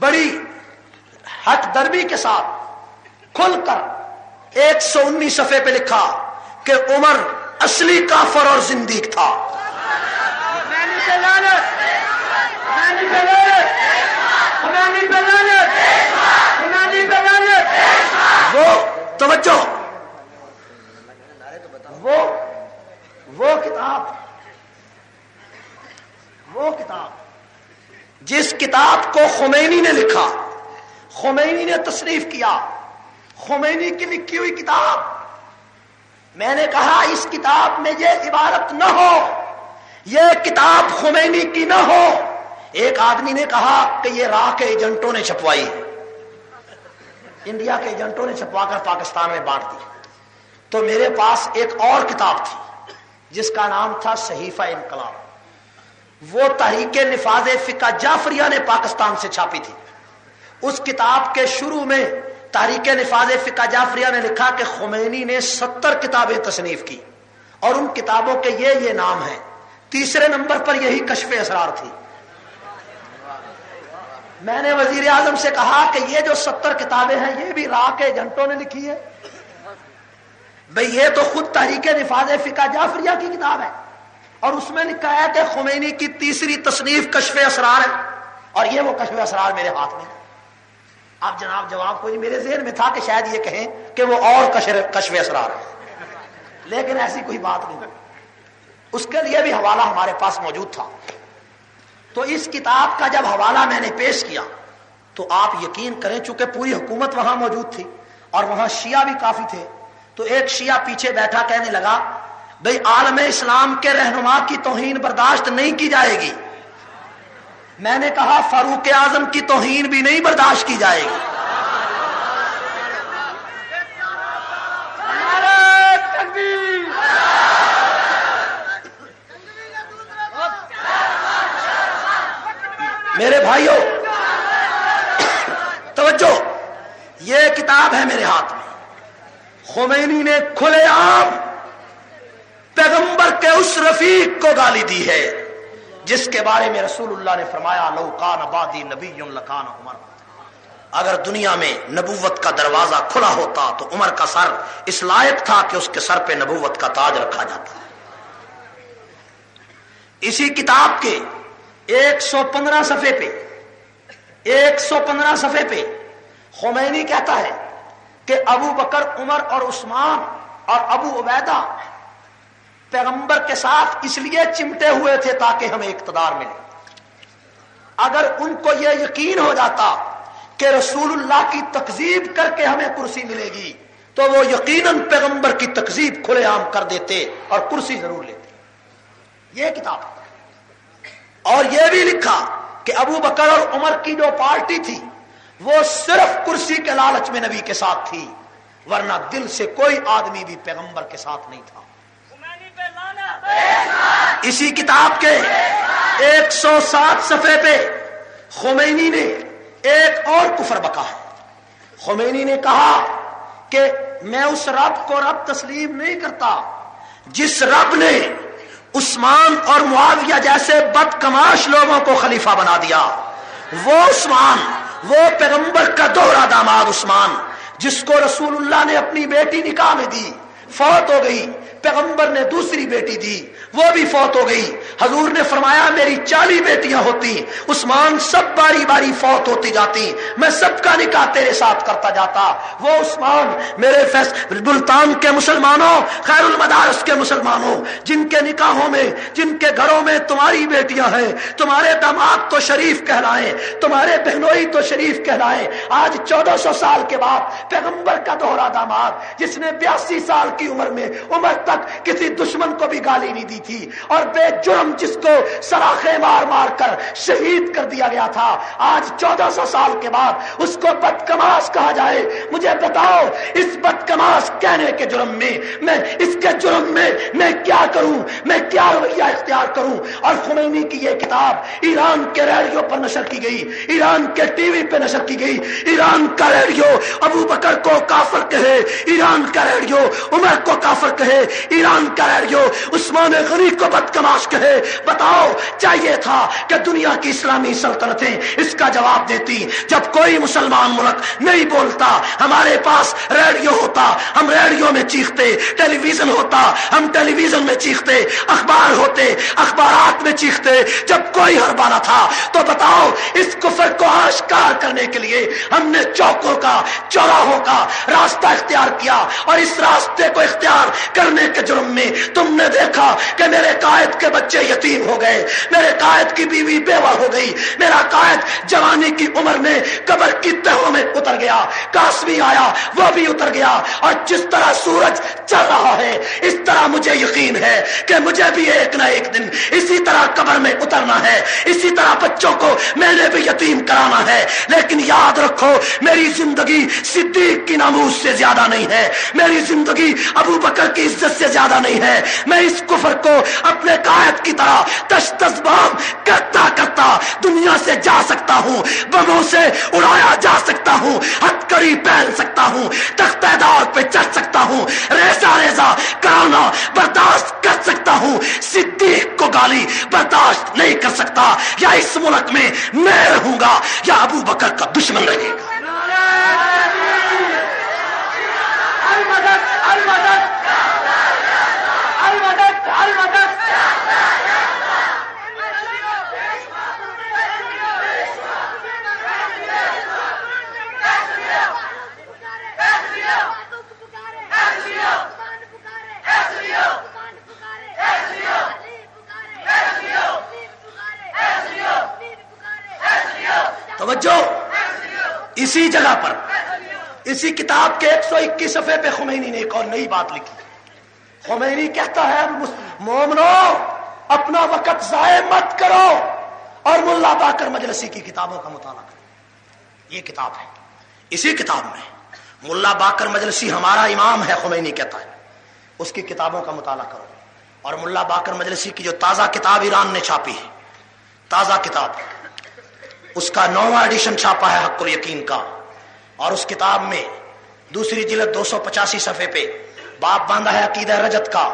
بڑی حق دربی کے ساتھ کھل کر 119 صفحے پہ لکھا کہ عمر اصلی کافر اور زندیق تھا۔ وہ توجہ، وہ کتاب جس کتاب کو خمینی نے لکھا، خمینی نے تصنیف کیا، خمینی کی لکھی ہوئی کتاب، میں نے کہا اس کتاب میں یہ عبارت نہ ہو، یہ کتاب خمینی کی نہ ہو۔ ایک آدمی نے کہا کہ یہ راہ کے ایجنٹوں نے چھپوائی ہے، انڈیا کے ایجنٹوں نے چھپوا کر پاکستان میں بانٹ دی۔ تو میرے پاس ایک اور کتاب تھی جس کا نام تھا صحیفہ انقلاب، وہ تحریک نفاذ فقہ جعفریہ نے پاکستان سے چھاپی تھی۔ اس کتاب کے شروع میں تحریک نفاذ فقہ جعفریہ نے لکھا کہ خمینی نے 70 کتابیں تصنیف کی اور ان کتابوں کے یہ نام ہیں۔ تیسرے نمبر پر یہی کشف اسرار تھی۔ میں نے وزیر اعظم سے کہا کہ یہ جو 70 کتابیں ہیں یہ بھی راہ کے ایجنٹوں نے لکھی ہے؟ بھئی یہ تو خود تحریک نفاذ فقہ جعفریہ کی کتاب ہے اور اس میں لکھا ہے کہ خمینی کی تیسری تصنیف کشف اسرار ہے، اور یہ وہ کشف اسرار میرے ہاتھ میں۔ اب جناب جواب کوئی، میرے ذہن میں تھا کہ شاید یہ کہیں کہ وہ اور کشف اسرار ہے، لیکن ایسی کوئی بات نہیں، اس کے لیے بھی حوالہ ہمارے پاس موجود تھا۔ تو اس کتاب کا جب حوالہ میں نے پیش کیا تو آپ یقین کریں چونکہ پوری حکومت وہاں موجود تھی اور وہاں شیعہ بھی کافی تھے، تو ایک شیعہ پیچھے بیٹھا کہنے لگا بھئی عالم اسلام کے رہنما کی توہین برداشت نہیں کی جائے گی۔ میں نے کہا فاروق اعظم کی توہین بھی نہیں برداشت کی جائے گی۔ میرے بھائیوں توجہ، یہ کتاب ہے میرے ہاتھ میں۔ خمینی نے کھلے عام پیغمبر کے اس رفیق کو گالی دی ہے جس کے بارے میں رسول اللہ نے فرمایا لو کان بعدی نبی لکان عمر، اگر دنیا میں نبوت کا دروازہ کھلا ہوتا تو عمر کا سر اس لائق تھا کہ اس کے سر پہ نبوت کا تاج رکھا جاتا۔ اسی کتاب کے 115 صفحے پہ 115 صفحے پہ خمینی کہتا ہے کہ ابو بکر، عمر اور عثمان اور ابو عبیدہ پیغمبر کے ساتھ اس لیے چمٹے ہوئے تھے تاکہ ہمیں اقتدار ملے۔ اگر ان کو یہ یقین ہو جاتا کہ رسول اللہ کی تکذیب کر کے ہمیں کرسی ملے گی تو وہ یقیناً پیغمبر کی تکذیب کھلے عام کر دیتے اور کرسی ضرور لیتے۔ یہ کتاب، اور یہ بھی لکھا کہ ابو بکر اور عمر کی جو پارٹی تھی وہ صرف کرسی کے لالچ میں نبی کے ساتھ تھی، ورنہ دل سے کوئی آدمی بھی پیغمبر کے ساتھ نہیں تھا۔ اسی کتاب کے 107 صفحے پہ خمینی نے ایک اور کفر بکا ہے۔ خمینی نے کہا کہ میں اس رب کو رب تسلیم نہیں کرتا جس رب نے عثمان اور معاویہ جیسے بدکماش لوگوں کو خلیفہ بنا دیا. وہ عثمان، وہ پیغمبر کا دوہرا داماد عثمان، جس کو رسول اللہ نے اپنی بیٹی نکاح میں دی، فوت ہو گئی. پیغمبر نے دوسری بیٹی دی، وہ بھی فوت ہو گئی. حضور نے فرمایا میری 40 بیٹیاں ہوتی، عثمان سب باری باری فوت ہوتی جاتی، میں سب کا نکاح تیرے ساتھ کرتا جاتا. وہ عثمان، میرے ملتان کے مسلمانوں، خیر المدارس کے مسلمانوں، جن کے نکاحوں میں، جن کے گھروں میں تمہاری بیٹیاں ہیں، تمہارے داماد تو شریف کہلائیں، تمہارے بہنوئی تو شریف کہلائیں. آج 1400 سال کے بعد پیغمبر کا دوہرا داماد، جس نے 82 سال کی عمر میں عمر تک کسی دشمن کو بھی گالی نہیں دی تھی، اور بے جرم جس کو سلاخیں مار مار کر شہید کر دیا گیا تھا، آج 1400 سال کے بعد اس کو بدکماش کہا جائے. مجھے بتاؤ اس بدکماش کہنے کے جرم میں، میں اس کے جرم میں میں کیا کروں، میں کیا رویہ اختیار کروں؟ اور خمینی کی یہ کتاب ایران کے ریڈیو پر نشر کی گئی، ایران کے ٹی وی پہ نشر کی گئی. ایران کا ریڈیو ابو بکر کو کافر کہے، ایران کا ریڈیو عمر کو کافر کہے، ایران کا ریڈیو عثمان غنی کو بدکماش کہے. بتاؤ چاہیے تھا کہ دنیا کی اسلامی سلطنتیں اس کا جواب دیتی. جب کوئی مسلمان ملک نہیں بولتا، ہمارے پاس ریڈیو ہوتا، ہم ریڈیو میں چیختے، ٹیلی ویژن ہوتا، ہم ٹیلی ویژن میں چیختے، اخبار ہوتے، اخبارات میں چیختے. جب کوئی حربہ نہ تھا تو بتاؤ اس کفر کو آشکار کرنے کے لیے ہم نے چوکوں کا، چوراہوں کا راستہ اختیار کیا. اور اس راستے کو اختیار کرنے کے جرم میں تم نے دیکھا کہ میرے قائد کے بچے یتیم ہو گئے، میرے قائد کی بیوی بیوہ ہو گئی، میرا قائد جوانی کی عمر میں قبر کی تہوں میں اتر گیا. قاسمی آیا، وہ بھی اتر گیا. اور جس طرح سورج چل رہا ہے اس طرح مجھے یقین ہے کہ مجھے بھی ایک نہ ایک دن اسی طرح قبر میں اترنا ہے، اسی طرح بچوں کو میں نے بھی یتیم کرانا ہے. لیکن یاد رکھو میری زندگی صدیق کی ناموس سے زیادہ نہیں ہے، میری زندگی ابو بکر کی عزت سے زیادہ نہیں ہے. میں اس کفر کو اپنے قائد کی طرح تشتزبام کرتا کرتا دنیا سے جا سکتا ہوں، بموں سے اڑایا جا سکتا ہوں، ہتھکڑی پہن سکتا ہوں، تختہ دار پہ چڑھ سکتا ہوں، ریزہ ریزہ کرانا برداشت کر سکتا ہوں. صدیق کو گالی برداشت نہیں کر سکتا. یا اس ملک میں میں رہوں گا یا ابو بکر کا دشمن رہے گا. توجہ، اسی جگہ پر اسی کتاب کے 121 صفحے پہ خمینی نے ایک اور نئی بات لکھی. خمینی کہتا ہے مومنو اپنا وقت ضائع مت کرو اور ملا باقر مجلسی کی کتابوں کا مطالعہ کرو. یہ کتاب ہے، اسی کتاب میں ملا باقر مجلسی ہمارا امام ہے، خمینی کہتا ہے اس کی کتابوں کا مطالعہ کرو. اور ملا باقر مجلسی کی جو تازہ کتاب ایران نے چھاپی ہے، تازہ کتاب، اس کا 9واں ایڈیشن چھاپا ہے حق الیقین کا. اور اس کتاب میں دوسری جلد 285 صفحے پہ باب باندھا ہے عقیدہ رجت کا.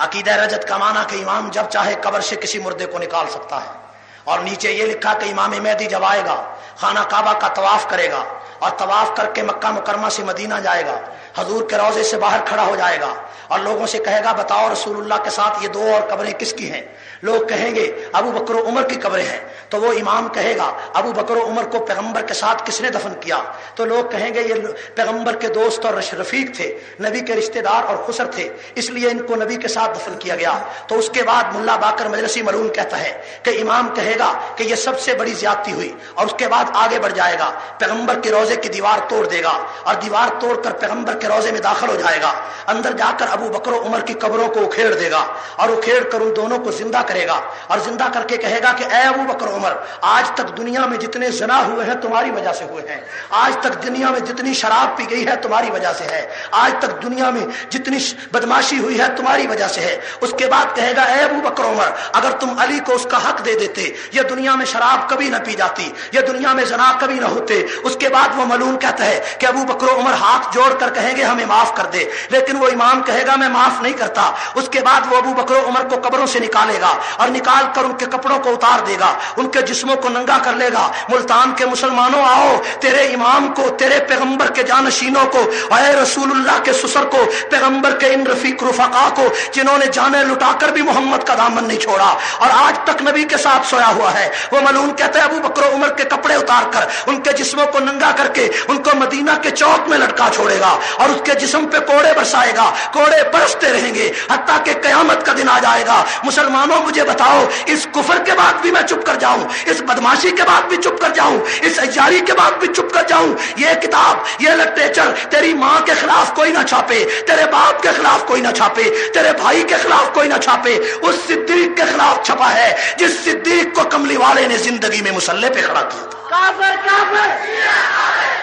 عقیدہ رجت کا معنی کہ امام جب چاہے قبر سے کسی مردے کو نکال سکتا ہے. اور نیچے یہ لکھا کہ امام مہدی جب آئے گا خانہ کعبہ کا طواف کرے گا اور طواف کر کے مکہ مکرمہ سے مدینہ جائے گا، حضور کے روضے سے باہر کھڑا ہو جائے گا اور لوگوں سے کہے گا بتاؤ رسول اللہ کے ساتھ یہ دو اور قبریں کس کی ہیں؟ لوگ کہیں گے ابو بکر و عمر کی قبریں ہیں. تو وہ امام کہے گا ابو بکر و عمر کو پیغمبر کے ساتھ کس نے دفن کیا؟ تو لوگ کہیں گے یہ پیغمبر کے دوست اور رفیق تھے، نبی کے رشتہ دار اور خسر تھے، اس لیے ان کو نبی کے ساتھ دفن کیا گیا. تو اس کے بعد ملا باقر مجلسی ملعون کہتا ہے کہ امام کہے گا کہ یہ سب سے بڑی زیادتی ہوئی. اور اس کے بعد آگے بڑھ جائے گا، پیغمبر کے روزے کی دیوار توڑ دے گا اور دیوار توڑ کر پیغمبر کے روزے میں داخل ہو جائے گا. اندر جا کر ابو بکر و عمر کی قبروں کو اکھیڑ دے گا اور اکھیڑ کر ان دونوں کو زندہ کرے گا. اور زندہ کر کے کہے گا کہ اے ابو بکر و عمر، آج تک دنیا میں جتنے زنا ہوئے ہیں تمہاری وجہ سے ہوئے ہیں، آج تک دنیا میں جتنی شراب پی گئی ہے تمہاری وجہ سے ہے، آج تک دنیا میں جتنی بدماشی ہوئی ہے تمہاری وجہ سے ہے. اس کے بعد کہے گا اے ابو بکر و عمر، اگر تم علی کو اس کا حق دے دیتے یہ دنیا میں شراب کبھی نہ پی جاتی، یہ دنیا میں زنا کبھی نہ ہوتے۔ اس کے بعد وہ ملعون کہتا ہے کہ ابو بکر و عمر ہاتھ جوڑ کر کہیں گے ہمیں معاف کر دے، لیکن وہ امام کہے گا میں معاف نہیں کرتا۔ اس کے بعد وہ ابو بکر و عمر کو قبروں سے نکالے گا اور نکال کر ان کے کپڑوں کو اتار دے گا، ان کے جسموں کو ننگا کر لے گا۔ ملتان کے مسلمانوں آؤ، تیرے امام کو، تیرے پیغمبر کے جانشینوں کو، اے رسول اللہ کے سسر کو، پیغمبر کے ان رفیق رفقا کو جنہوں نے جانیں لٹا کر بھی محمد کا دامن نہیں چھوڑا اور آج تک نبی کے ساتھ سویا ہوا ہے۔ وہ ملعون کہتا ہے ابو بکر و عمر کے کپڑے اتار کر، ان کے جسموں کو ننگا کر کے ان کو مدینہ کے چوک میں لٹکا چھوڑے گا اور اس کے جسم پہ کوڑے برسائے گا، کوڑے برستے رہیں گے حتیٰ کہ قیامت کا دن آ جائے گا۔ مسلمانوں مجھے بتاؤ، اس کفر کے بعد بھی میں چپ کر جاؤں، اس بدماشی کے بعد بھی چپ کر جاؤں، اس عیاری کے بعد بھی چپ کر جاؤں؟ یہ کتاب، یہ لٹریچر تیری ماں کے خلاف کوئی نہ چھاپے، تیرے باپ کے خلاف کوئی نہ چھاپے، تیرے بھائی کے خلاف کوئی نہ چھاپے، اس صدیق کے خلاف چھپا ہے جس صدیق کو کملی والے نے زندگی میں مسلح پہ کھڑا کیا تھا۔ کافر کافر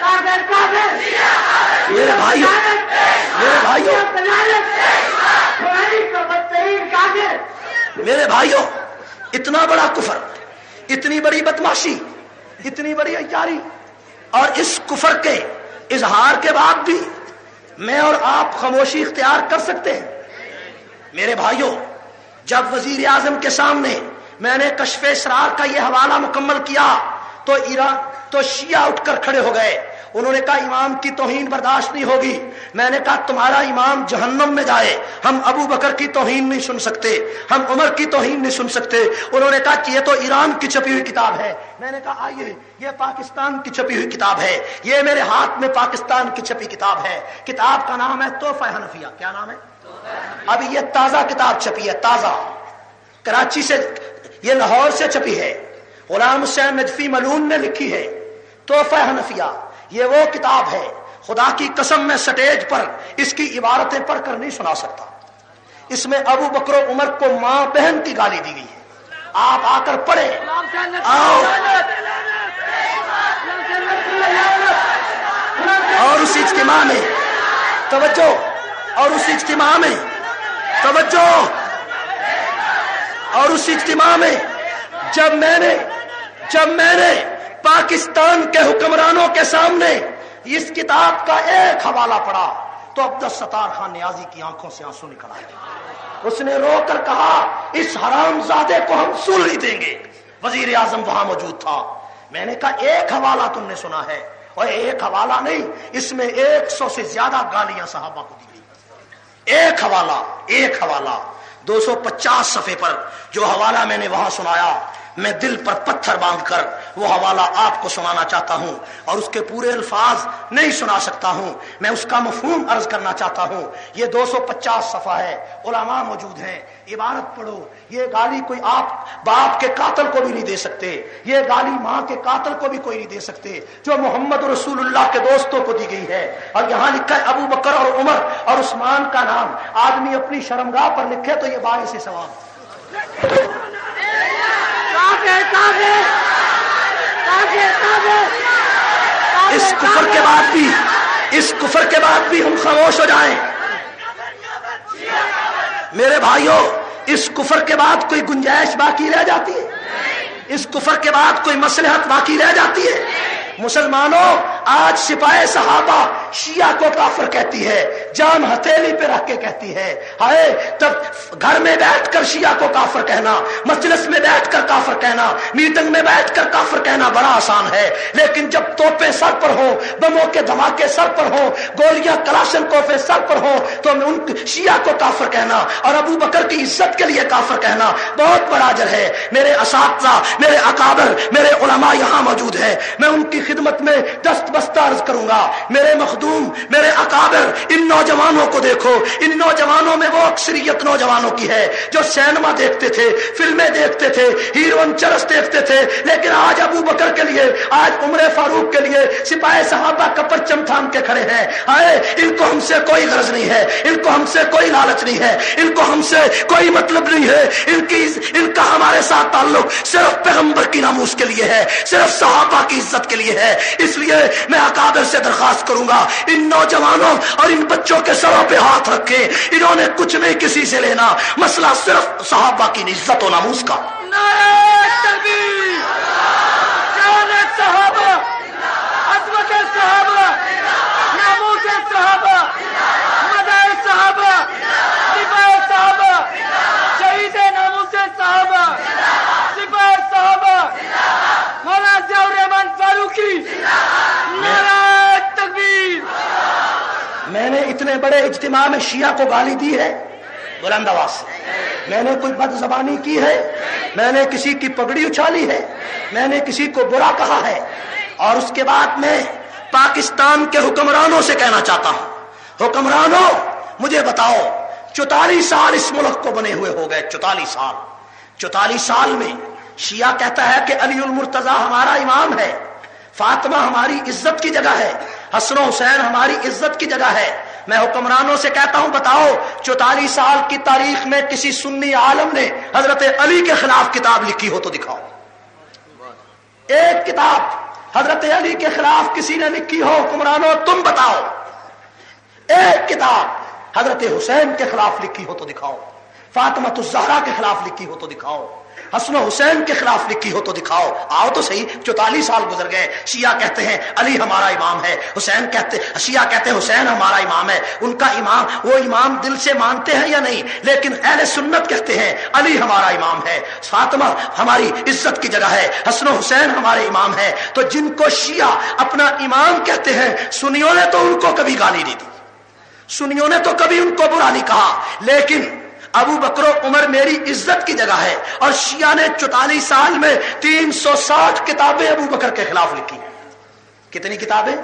کافر کافر میرے بھائیوں، میرے بھائیوں، میرے بھائیوں، اتنا بڑا کفر، اتنی بڑی بدماشی، اتنی بڑی عیاری، اور اس کفر کے اظہار کے بعد بھی میں اور آپ خاموشی اختیار کر سکتے ہیں؟ میرے بھائیوں، جب وزیر اعظم کے سامنے میں نے کشف اسرار کا یہ حوالہ مکمل کیا تو شیعہ اٹھ کر کھڑے ہو گئے۔ انہوں نے کہا امام کی توہین برداشت نہیں ہوگی۔ میں نے کہا تمہارا امام جہنم میں جائے، ہم ابو بکر کی توہین نہیں سن سکتے، ہم عمر کی توہین نہیں سن سکتے۔ انہوں نے کہا کہ یہ تو ایران کی چھپی ہوئی کتاب ہے۔ میں نے کہا آئیے، یہ پاکستان کی چھپی ہوئی کتاب ہے، یہ میرے ہاتھ میں پاکستان کی چھپی کتاب ہے۔ کتاب کا نام ہے تحفہ حنفیہ۔ کیا نام ہے؟ ابھی یہ تازہ کتاب چھپی ہے، تازہ، کراچی سے، یہ لاہور سے چھپی ہے، غلام حسین نجفی ملعون نے لکھی ہے، تحفہ حنفیہ۔ یہ وہ کتاب ہے، خدا کی قسم میں سٹیج پر اس کی عبارتیں پڑھ کر نہیں سنا سکتا۔ اس میں ابو بکر و عمر کو ماں بہن کی گالی دی گئی ہے، آپ آ کر پڑھیں۔ آؤ، اور اس اجتماع میں توجہ، اور اس اجتماع میں توجہ، اور اس اجتماع میں جب میں نے پاکستان کے حکمرانوں کے سامنے اس کتاب کا ایک حوالہ پڑھا تو عبدالستار خان نیازی کی آنکھوں سے آنسو نکل آئے۔ اس نے رو کر کہا اس حرام زادے کو ہم سن نہیں دیں گے۔ وزیر اعظم وہاں موجود تھا۔ میں نے کہا ایک حوالہ تم نے سنا ہے، اور ایک حوالہ نہیں، اس میں 100 سے زیادہ گالیاں صحابہ کو دی گئی۔ ایک حوالہ 250 صفحے پر جو حوالہ میں نے وہاں سنایا، میں دل پر پتھر باندھ کر وہ حوالہ آپ کو سنانا چاہتا ہوں، اور اس کے پورے الفاظ نہیں سنا سکتا ہوں، میں اس کا مفہوم عرض کرنا چاہتا ہوں۔ یہ 250 صفحہ ہے، علماء موجود ہیں، عبارت پڑھو۔ یہ گالی کوئی آپ باپ کے قاتل کو بھی نہیں دے سکتے، یہ گالی ماں کے قاتل کو بھی کوئی نہیں دے سکتے، جو محمد رسول اللہ کے دوستوں کو دی گئی ہے۔ اور یہاں لکھا ہے ابو بکر اور عمر اور عثمان کا نام، آدمی اپنی شرمگاہ پر لکھے تو یہ باعث ثواب۔ اس کفر کے بعد بھی ہم خاموش ہو جائیں؟ میرے بھائیوں، اس کفر کے بعد کوئی گنجائش باقی رہ جاتی ہے؟ اس کفر کے بعد کوئی مصلحت باقی رہ جاتی ہے؟ مسلمانوں، آج سپاہ صحابہ شیعہ کو کافر کہتی ہے، جان ہتھیلی پہ رکھ کے کہتی ہے۔ ہائے، تب گھر میں بیٹھ کر شیعہ کو کافر کہنا، مجلس میں بیٹھ کر کافر کہنا، میٹنگ میں بیٹھ کر کافر کہنا بڑا آسان ہے، لیکن جب توپیں سر پر ہوں، بموں کے دھماکے سر پر ہوں، گولیاں کلاشن کوفے سر پر ہوں، تو ان شیعہ کو کافر کہنا اور ابو بکر کی عزت کے لیے کافر کہنا بہت بڑا اجر ہے۔ میرے اساتذہ، میرے اکابر، میرے علماء یہاں موجود ہیں، میں ان کی خدمت میں دست بستہ عرض کروں گا۔ میرے مخدوم، میرے اکابر، ان نوجوانوں کو دیکھو، ان نوجوانوں میں وہ اکثریت نوجوانوں کی ہے جو سینما دیکھتے تھے، فلمیں دیکھتے تھے، ہیروئن چرس دیکھتے تھے، لیکن آج ابو بکر کے لیے، آج عمر فاروق کے لیے سپاہ صحابہ کا پرچم تھام کے کھڑے ہیں۔ آئے، ان کو ہم سے کوئی غرض نہیں ہے، ان کو ہم سے کوئی لالچ نہیں ہے، ان کو ہم سے کوئی مطلب نہیں ہے، ان کا ہمارے ساتھ تعلق صرف پیغمبر کی ناموس کے لیے ہے، صرف صحابہ کی عزت کے لیے ہے۔ اس لیے میں اکابر سے درخواست کروں گا، ان نوجوانوں اور ان بچوں کے سروں پہ ہاتھ رکھیں، انہوں نے کچھ نہیں کسی سے لینا، مسئلہ صرف صحابہ کی عزت و ناموس کا۔ نعرہ تکبیر! میں نے اتنے بڑے اجتماع میں شیعہ کو گالی دی ہے بلند آواز سے؟ میں نے کوئی بد زبانی کی ہے؟ میں نے کسی کی پگڑی اچھالی ہے؟ میں نے کسی کو برا کہا ہے؟ اور اس کے بعد میں پاکستان کے حکمرانوں سے کہنا چاہتا ہوں، حکمرانوں مجھے بتاؤ، 44 سال اس ملک کو بنے ہوئے ہو گئے، 44 سال میں شیعہ کہتا ہے کہ علی المرتضی ہمارا امام ہے، فاطمہ ہماری عزت کی جگہ ہے، حسن و حسین ہماری عزت کی جگہ ہے۔ میں حکمرانوں سے کہتا ہوں بتاؤ 44 سال کی تاریخ میں کسی سنی عالم نے حضرت علی کے خلاف کتاب لکھی ہو تو دکھاؤ، ایک کتاب حضرت علی کے خلاف کسی نے لکھی ہو؟ حکمرانوں تم بتاؤ، ایک کتاب حضرت حسین کے خلاف لکھی ہو تو دکھاؤ، فاطمہ الزہرا کے خلاف لکھی ہو تو دکھاؤ، حسن و حسین کے خلاف لکھی ہو تو دکھاؤ۔ آؤ تو صحیح، 44 سال گزر گئے، شیعہ کہتے ہیں علی ہمارا امام ہے، شیعہ کہتے ہیں حسین ہمارا امام ہے، ان کا امام، وہ امام دل سے مانتے ہیں یا نہیں؟ لیکن اہل سنت کہتے ہیں علی ہمارا امام ہے، فاطمہ ہماری عزت کی جگہ ہے، حسن و حسین ہمارے امام ہے۔ تو جن کو شیعہ اپنا امام کہتے ہیں، سنیوں نے تو ان کو کبھی گالی نہیں دی، سنیوں نے تو کبھی ان کو برا نہیں کہا، لیکن ابو بکر و عمر میری عزت کی جگہ ہے، اور شیعہ نے 44 سال میں 360 کتابیں ابو بکر کے خلاف لکھی۔ کتنی کتابیں؟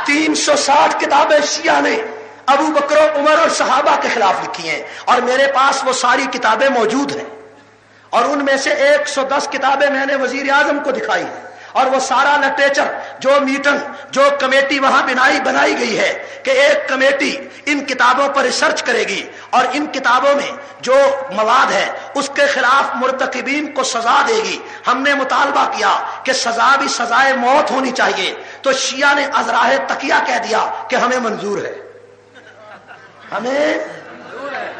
360 کتابیں شیعہ نے ابو بکر و عمر اور صحابہ کے خلاف لکھی ہیں، اور میرے پاس وہ ساری کتابیں موجود ہیں، اور ان میں سے 110 کتابیں میں نے وزیر اعظم کو دکھائی ہیں، اور وہ سارا لٹریچر، جو میٹنگ، جو کمیٹی وہاں بنائی گئی ہے کہ ایک کمیٹی ان کتابوں پر ریسرچ کرے گی، اور ان کتابوں میں جو مواد ہے اس کے خلاف مرتکبین کو سزا دے گی۔ ہم نے مطالبہ کیا کہ سزا بھی سزائے موت ہونی چاہیے، تو شیعہ نے ازراہ تقیہ کہہ دیا کہ ہمیں منظور ہے،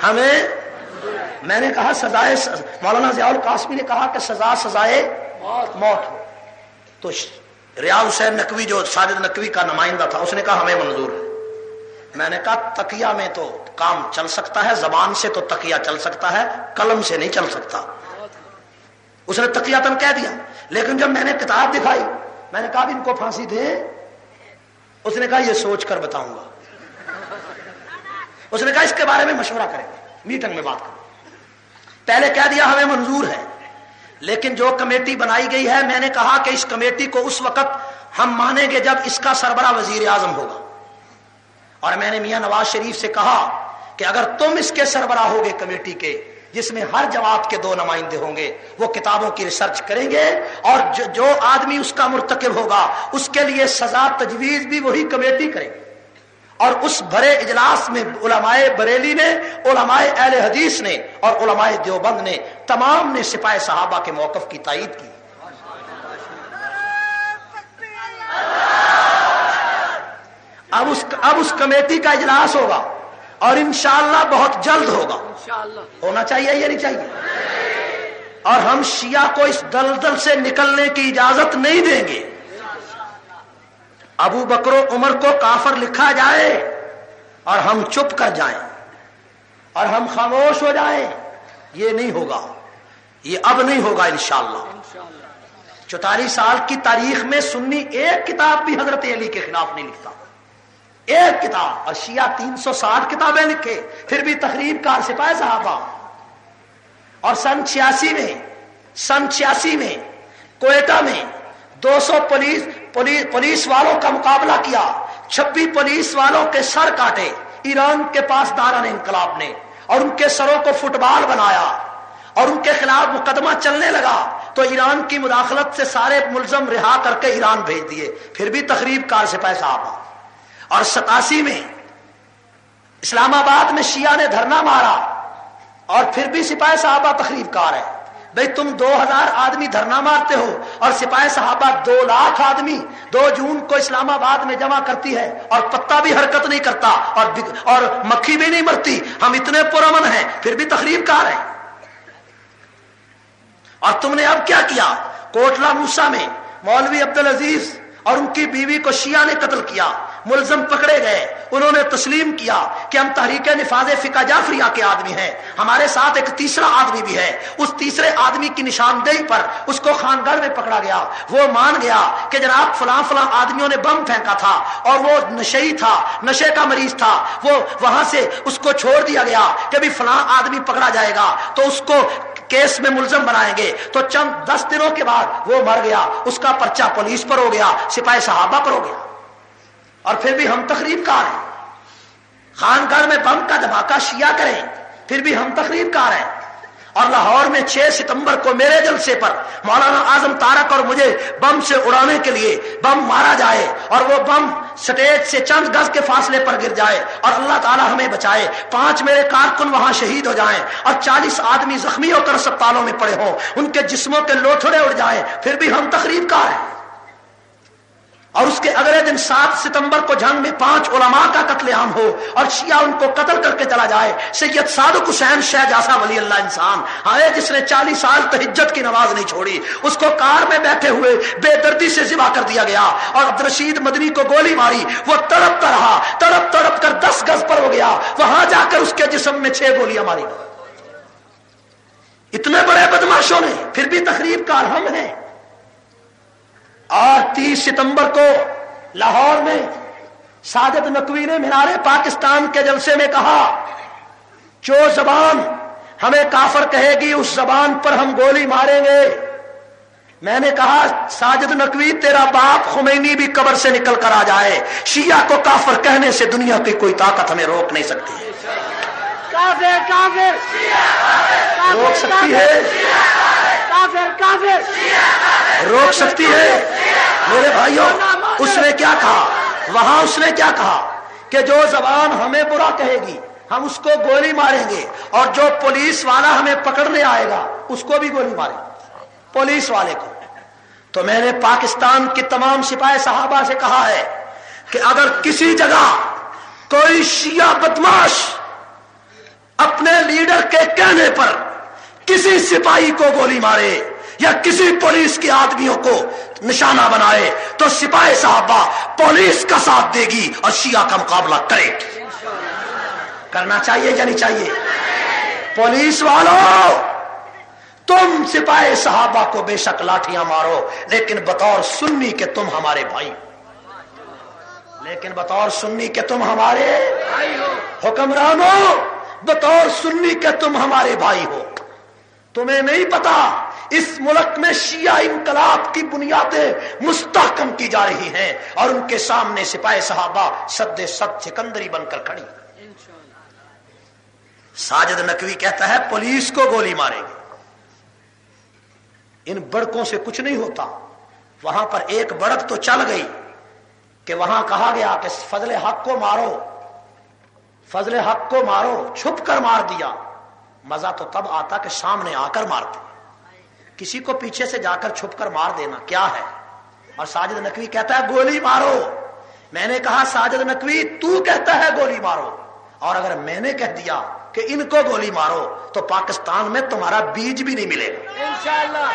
ہمیں میں نے کہا سزائے، مولانا ضیاء القاسمی نے کہا کہ سزائے موت ہو، تو ریاض حسین نقوی جو ساجد نقوی کا نمائندہ تھا اس نے کہا ہمیں منظور ہے۔ میں نے کہا تقیہ میں تو کام چل سکتا ہے، زبان سے تو تقیہ چل سکتا ہے، قلم سے نہیں چل سکتا۔ اس نے تقیہ کہہ دیا، لیکن جب میں نے کتاب دکھائی، میں نے کہا ان کو پھانسی دیں، اس نے کہا یہ سوچ کر بتاؤں گا، اس نے کہا اس کے بارے میں مشورہ کریں گے، میٹنگ میں بات کریں۔ پہلے کہہ دیا ہمیں منظور ہے، لیکن جو کمیٹی بنائی گئی ہے، میں نے کہا کہ اس کمیٹی کو اس وقت ہم مانیں گے جب اس کا سربراہ وزیر اعظم ہوگا، اور میں نے میاں نواز شریف سے کہا کہ اگر تم اس کے سربراہ ہوگے کمیٹی کے، جس میں ہر جماعت کے 2 نمائندے ہوں گے، وہ کتابوں کی ریسرچ کریں گے، اور جو آدمی اس کا مرتکب ہوگا اس کے لیے سزا تجویز بھی وہی کمیٹی کرے گی۔ اور اس بڑے اجلاس میں علماء بریلی نے، علماء اہل حدیث نے اور علماء دیوبند نے، تمام نے سپاہ صحابہ کے موقف کی تائید کی۔ اب اس کمیٹی کا اجلاس ہوگا، اور انشاءاللہ بہت جلد ہوگا، ہونا چاہیے یا نہیں چاہیے؟ اور ہم شیعہ کو اس دلدل سے نکلنے کی اجازت نہیں دیں گے۔ ابو بکر و عمر کو کافر لکھا جائے اور ہم چپ کر جائیں اور ہم خاموش ہو جائیں، یہ نہیں ہوگا، یہ اب نہیں ہوگا انشاءاللہ۔ 44 سال کی تاریخ میں سنی ایک کتاب بھی حضرت علی کے خلاف نہیں لکھتا، ایک کتاب، اور شیعہ 360 کتابیں لکھے، پھر بھی تخریب کار سپاہ صحابہ۔ اور سن 86 میں کوئٹہ میں 200 پولیس والوں کا مقابلہ کیا، 26 پولیس والوں کے سر کاٹے ایران کے پاسداران انقلاب نے، اور ان کے سروں کو فٹ بال بنایا، اور ان کے خلاف مقدمہ چلنے لگا، تو ایران کی مداخلت سے سارے ملزم رہا کر کے ایران بھیج دیے، پھر بھی تخریب کار سپاہ صحابہ۔ اور 87 میں اسلام آباد میں شیعہ نے دھرنا مارا، اور پھر بھی سپاہ صحابہ تخریب کار ہے۔ بھئی تم 2000 آدمی دھرنا مارتے ہو، اور سپاہ صحابہ 2 لاکھ آدمی 2 جون کو اسلام آباد میں جمع کرتی ہے، اور پتا بھی حرکت نہیں کرتا، اور مکھی بھی نہیں مرتی، ہم اتنے پرامن ہیں، پھر بھی تخریب کار ہیں۔ اور تم نے اب کیا کیا؟ کوٹلہ موسیٰ میں مولوی عبدالعزیز اور ان کی بیوی کو شیعہ نے قتل کیا، ملزم پکڑے گئے، انہوں نے تسلیم کیا کہ ہم تحریک نفاذ فقہ جعفریہ کے آدمی ہیں، ہمارے ساتھ ایک تیسرا آدمی بھی ہے، اس تیسرے آدمی کی نشاندہی پر اس کو خانگڑھ میں پکڑا گیا، وہ مان گیا کہ جناب فلاں فلاں آدمیوں نے بم پھینکا تھا اور وہ نشئی تھا، نشے کا مریض تھا، وہ وہاں سے اس کو چھوڑ دیا گیا کہ بھی فلاں آدمی پکڑا جائے گا تو اس کو کیس میں ملزم بنائیں گے، تو چند 10 دنوں کے بعد وہ مر گیا، اس کا پرچہ پولیس پر ہو گیا، سپاہی صحابہ پر ہو گیا، اور پھر بھی ہم تخریب کار ہیں، خانگڑھ میں بم کا دھماکہ شیعہ کریں پھر بھی ہم تخریب کار ہیں۔ اور لاہور میں 6 ستمبر کو میرے جلسے پر مولانا اعظم تارک اور مجھے بم سے اڑانے کے لیے بم مارا جائے اور وہ بم سٹیج سے چند گز کے فاصلے پر گر جائے اور اللہ تعالی ہمیں بچائے، 5 میرے کارکن وہاں شہید ہو جائیں اور 40 آدمی زخمی ہو کر اسپتالوں میں پڑے ہوں، ان کے جسموں کے لوتھڑے اڑ جائیں، پھر بھی ہم تخریب کار ہیں۔ اور اس کے اگلے دن 7 ستمبر کو جنگ میں 5 علماء کا قتل عام ہو اور شیعہ ان کو قتل کر کے چلا جائے، سید صادق حسین شاہ جیسا ولی اللہ انسان آئے جس نے 40 سال تہجد کی نماز نہیں چھوڑی، اس کو کار میں بیٹھے ہوئے بے دردی سے ذبح کر دیا گیا اور عبدالرشید مدنی کو گولی ماری، وہ تڑپتا رہا، تڑپ تڑپ کر 10 گز پر ہو گیا، وہاں جا کر اس کے جسم میں 6 گولیاں ماری گئی۔ اتنے بڑے بدماشوں نے پھر بھی تخریب کار ہم ہیں۔ اور 30 ستمبر کو لاہور میں ساجد نقوی نے مینار پاکستان کے جلسے میں کہا جو زبان ہمیں کافر کہے گی اس زبان پر ہم گولی ماریں گے۔ میں نے کہا ساجد نقوی تیرا باپ خمینی بھی قبر سے نکل کر آ جائے، شیعہ کو کافر کہنے سے دنیا کی کوئی طاقت ہمیں روک نہیں سکتی ہے۔ کافر کافر روک سکتی ہے، کافر کافر روک سکتی ہے؟ میرے بھائیوں، اس نے کیا کہا وہاں؟ اس نے کیا کہا کہ جو زبان ہمیں برا کہے گی ہم اس کو گولی ماریں گے، اور جو پولیس والا ہمیں پکڑنے آئے گا اس کو بھی گولی ماریں گے، پولیس والے کو۔ تو میں نے پاکستان کی تمام سپاہی صحابہ سے کہا ہے کہ اگر کسی جگہ کوئی شیعہ بدماش اپنے لیڈر کے کہنے پر کسی سپاہی کو گولی مارے یا کسی پولیس کے آدمیوں کو نشانہ بنائے تو سپاہی صحابہ پولیس کا ساتھ دے گی اور شیعہ کا مقابلہ کرے گی۔ کرنا چاہیے یا نہیں چاہیے؟ پولیس والوں، تم سپاہی صحابہ کو بے شک لاٹھیاں مارو لیکن بطور سنی کہ تم ہمارے بھائی، لیکن بطور سنی کہ تم ہمارے حکمرانوں، بطور سنی کہ تم ہمارے بھائی ہو۔ تمہیں نہیں پتا اس ملک میں شیعہ انقلاب کی بنیادیں مستحکم کی جا رہی ہیں اور ان کے سامنے سپاہی صحابہ سد سکندری بن کر کھڑی۔ ساجد نقوی کہتا ہے پولیس کو گولی مارے گی، ان بڑکوں سے کچھ نہیں ہوتا۔ وہاں پر ایک بڑک تو چل گئی کہ وہاں کہا گیا کہ فضل حق کو مارو، فضل حق کو مارو، چھپ کر مار دیا۔ مزہ تو تب آتا کہ سامنے آ کر مارتے، کسی کو پیچھے سے جا کر چھپ کر مار دینا کیا ہے؟ اور ساجد نقوی کہتا ہے گولی مارو۔ میں نے کہا ساجد نقوی تو کہتا ہے گولی مارو، اور اگر میں نے کہہ دیا کہ ان کو گولی مارو تو پاکستان میں تمہارا بیج بھی نہیں ملے گا انشاءاللہ۔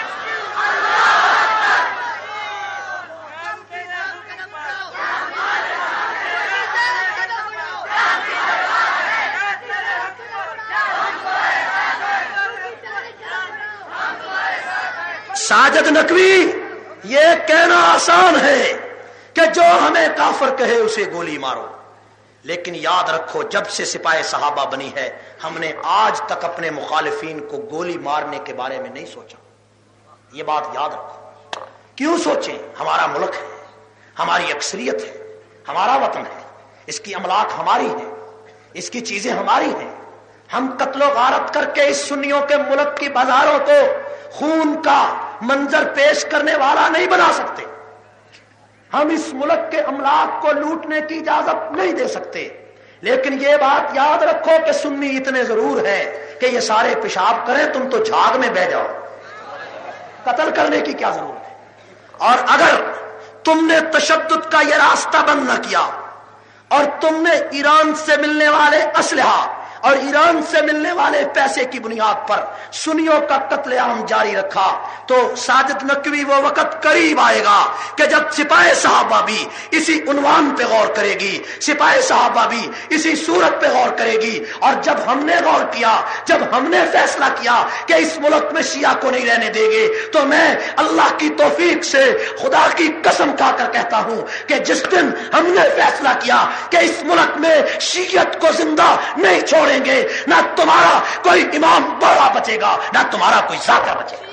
ساجد نقوی، یہ کہنا آسان ہے کہ جو ہمیں کافر کہے اسے گولی مارو، لیکن یاد رکھو جب سے سپاہی صحابہ بنی ہے ہم نے آج تک اپنے مخالفین کو گولی مارنے کے بارے میں نہیں سوچا۔ یہ بات یاد رکھو۔ کیوں سوچیں؟ ہمارا ملک ہے، ہماری اکثریت ہے، ہمارا وطن ہے، اس کی املاک ہماری ہے، اس کی چیزیں ہماری ہیں۔ ہم قتل و غارت کر کے اس سنیوں کے ملک کی بازاروں کو خون کا منظر پیش کرنے والا نہیں بنا سکتے، ہم اس ملک کے املاک کو لوٹنے کی اجازت نہیں دے سکتے، لیکن یہ بات یاد رکھو کہ سنی اتنے ضرور ہے کہ یہ سارے پیشاب کریں تم تو جھاگ میں بہ جاؤ، قتل کرنے کی کیا ضرورت ہے؟ اور اگر تم نے تشدد کا یہ راستہ بند نہ کیا اور تم نے ایران سے ملنے والے اسلحہ اور ایران سے ملنے والے پیسے کی بنیاد پر سنیوں کا قتل عام جاری رکھا، تو ساجد نقوی وہ وقت قریب آئے گا کہ جب سپاہ صحابہ بھی اسی عنوان پہ غور کرے گی، سپاہ صحابہ بھی اسی صورت پہ غور کرے گی، اور جب ہم نے غور کیا، جب ہم نے فیصلہ کیا کہ اس ملک میں شیعہ کو نہیں رہنے دیں گے، تو میں اللہ کی توفیق سے خدا کی قسم کھا کر کہتا ہوں کہ جس دن ہم نے فیصلہ کیا کہ اس ملک میں شیعت کو زندہ نہیں چھوڑیں گے، نہ تمہارا کوئی امام بڑا بچے گا، نہ تمہارا کوئی ذاکر بچے گا۔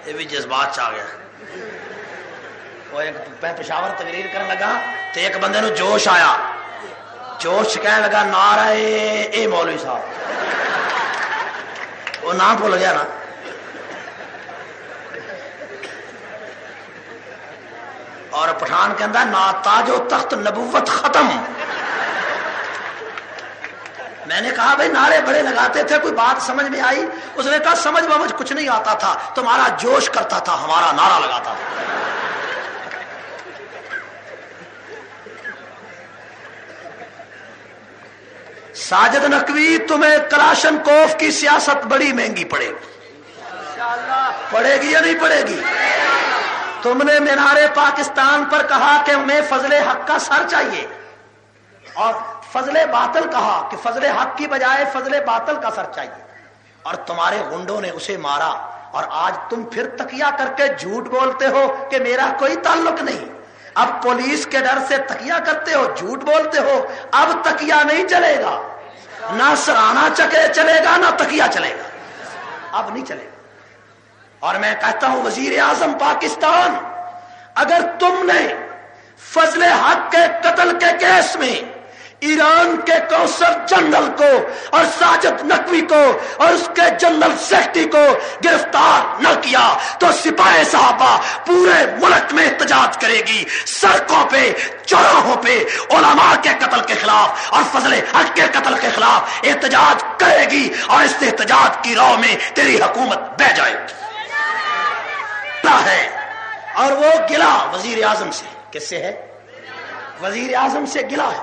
یہ بھی جذبات آ گیا۔ وہ ایک میں پشاور تقریر کرنے لگا تو ایک بندے نو جوش آیا، جوش کہنے لگا نعرہ اے مولوی صاحب، وہ نام بھول گیا نا۔ اور پٹھان کے اندر نا تاج و تخت نبوت ختم۔ میں نے کہا بھائی نعرے بڑے لگاتے تھے، کوئی بات سمجھ میں آئی؟ اس نے کہا سمجھ میں کچھ نہیں آتا تھا، تمہارا جوش کرتا تھا، ہمارا نعرہ لگاتا تھا۔ ساجد نقوی، تمہیں کلاشن کوف کی سیاست بڑی مہنگی پڑے گی، پڑے گی یا نہیں پڑے گی؟ تم نے مینار پاکستان پر کہا کہ ہمیں فضل حق کا سر چاہیے، اور فضل باطل کہا کہ فضل حق کی بجائے فضل باطل کا سر چاہیے، اور تمہارے غنڈوں نے اسے مارا، اور آج تم پھر تکیہ کر کے جھوٹ بولتے ہو کہ میرا کوئی تعلق نہیں۔ اب پولیس کے ڈر سے تکیہ کرتے ہو، جھوٹ بولتے ہو۔ اب تکیہ نہیں چلے گا، نہ سرانہ چلے گا، نہ تکیہ چلے گا، اب نہیں چلے گا۔ اور میں کہتا ہوں وزیر اعظم پاکستان، اگر تم نے فضل حق کے قتل کے کیس میں ایران کے کوثر جنرل کو اور ساجد نقوی کو اور اس کے جنرل سیکٹری کو گرفتار نہ کیا تو سپاہ صحابہ پورے ملک میں احتجاج کرے گی، سڑکوں پہ، چوراہوں پہ علماء کے قتل کے خلاف اور فضل حق کے قتل کے خلاف احتجاج کرے گی، اور اس احتجاج کی راہ میں تیری حکومت بہ جائے گی۔ ہے اور وہ گلا وزیر اعظم سے، کس سے ہے؟ وزیر اعظم سے گلا ہے۔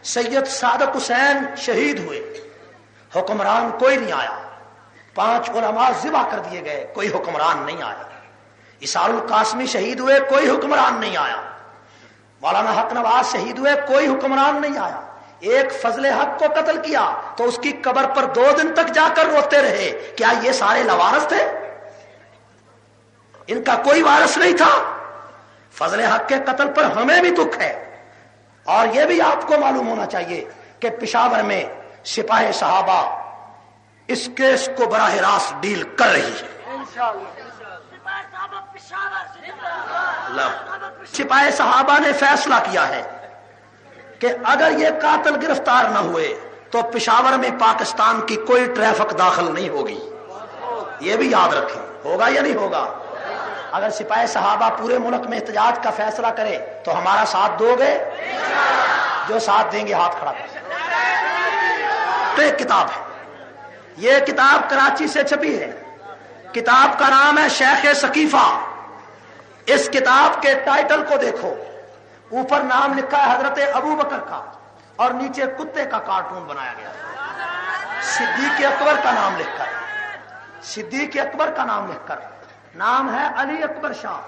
سید صادق حسین شہید ہوئے، حکمران کوئی نہیں آیا۔ 5 علماء ذبح کر دیے گئے، کوئی حکمران نہیں آیا۔ اسار القاسمی شہید ہوئے، کوئی حکمران نہیں آیا۔ مولانا حق نواز شہید ہوئے، کوئی حکمران نہیں آیا۔ ایک فضل حق کو قتل کیا تو اس کی قبر پر 2 دن تک جا کر روتے رہے۔ کیا یہ سارے لوارث تھے؟ ان کا کوئی وارث نہیں تھا۔ فضل حق کے قتل پر ہمیں بھی دکھ ہے، اور یہ بھی آپ کو معلوم ہونا چاہیے کہ پشاور میں سپاہ صحابہ اس کیس کو براہ راست ڈیل کر رہی ہے۔ سپاہ صحابہ نے فیصلہ کیا ہے کہ اگر یہ قاتل گرفتار نہ ہوئے تو پشاور میں پاکستان کی کوئی ٹریفک داخل نہیں ہوگی۔ یہ بھی یاد رکھیں، ہوگا یا نہیں ہوگا؟ اگر سپاہ صحابہ پورے ملک میں احتجاج کا فیصلہ کرے تو ہمارا ساتھ دو گے؟ جو ساتھ دیں گے ہاتھ کھڑا کریں۔ تو ایک کتاب ہے، یہ کتاب کراچی سے چھپی ہے، کتاب کا نام ہے شیخ ثقیفہ۔ اس کتاب کے ٹائٹل کو دیکھو، اوپر نام لکھا ہے حضرت ابو بکر کا، اور نیچے کتے کا کارٹون بنایا گیا ہے، صدیق اکبر کا نام لکھ کر، صدیق اکبر کا نام لکھ کر۔ نام ہے علی اکبر شاہ،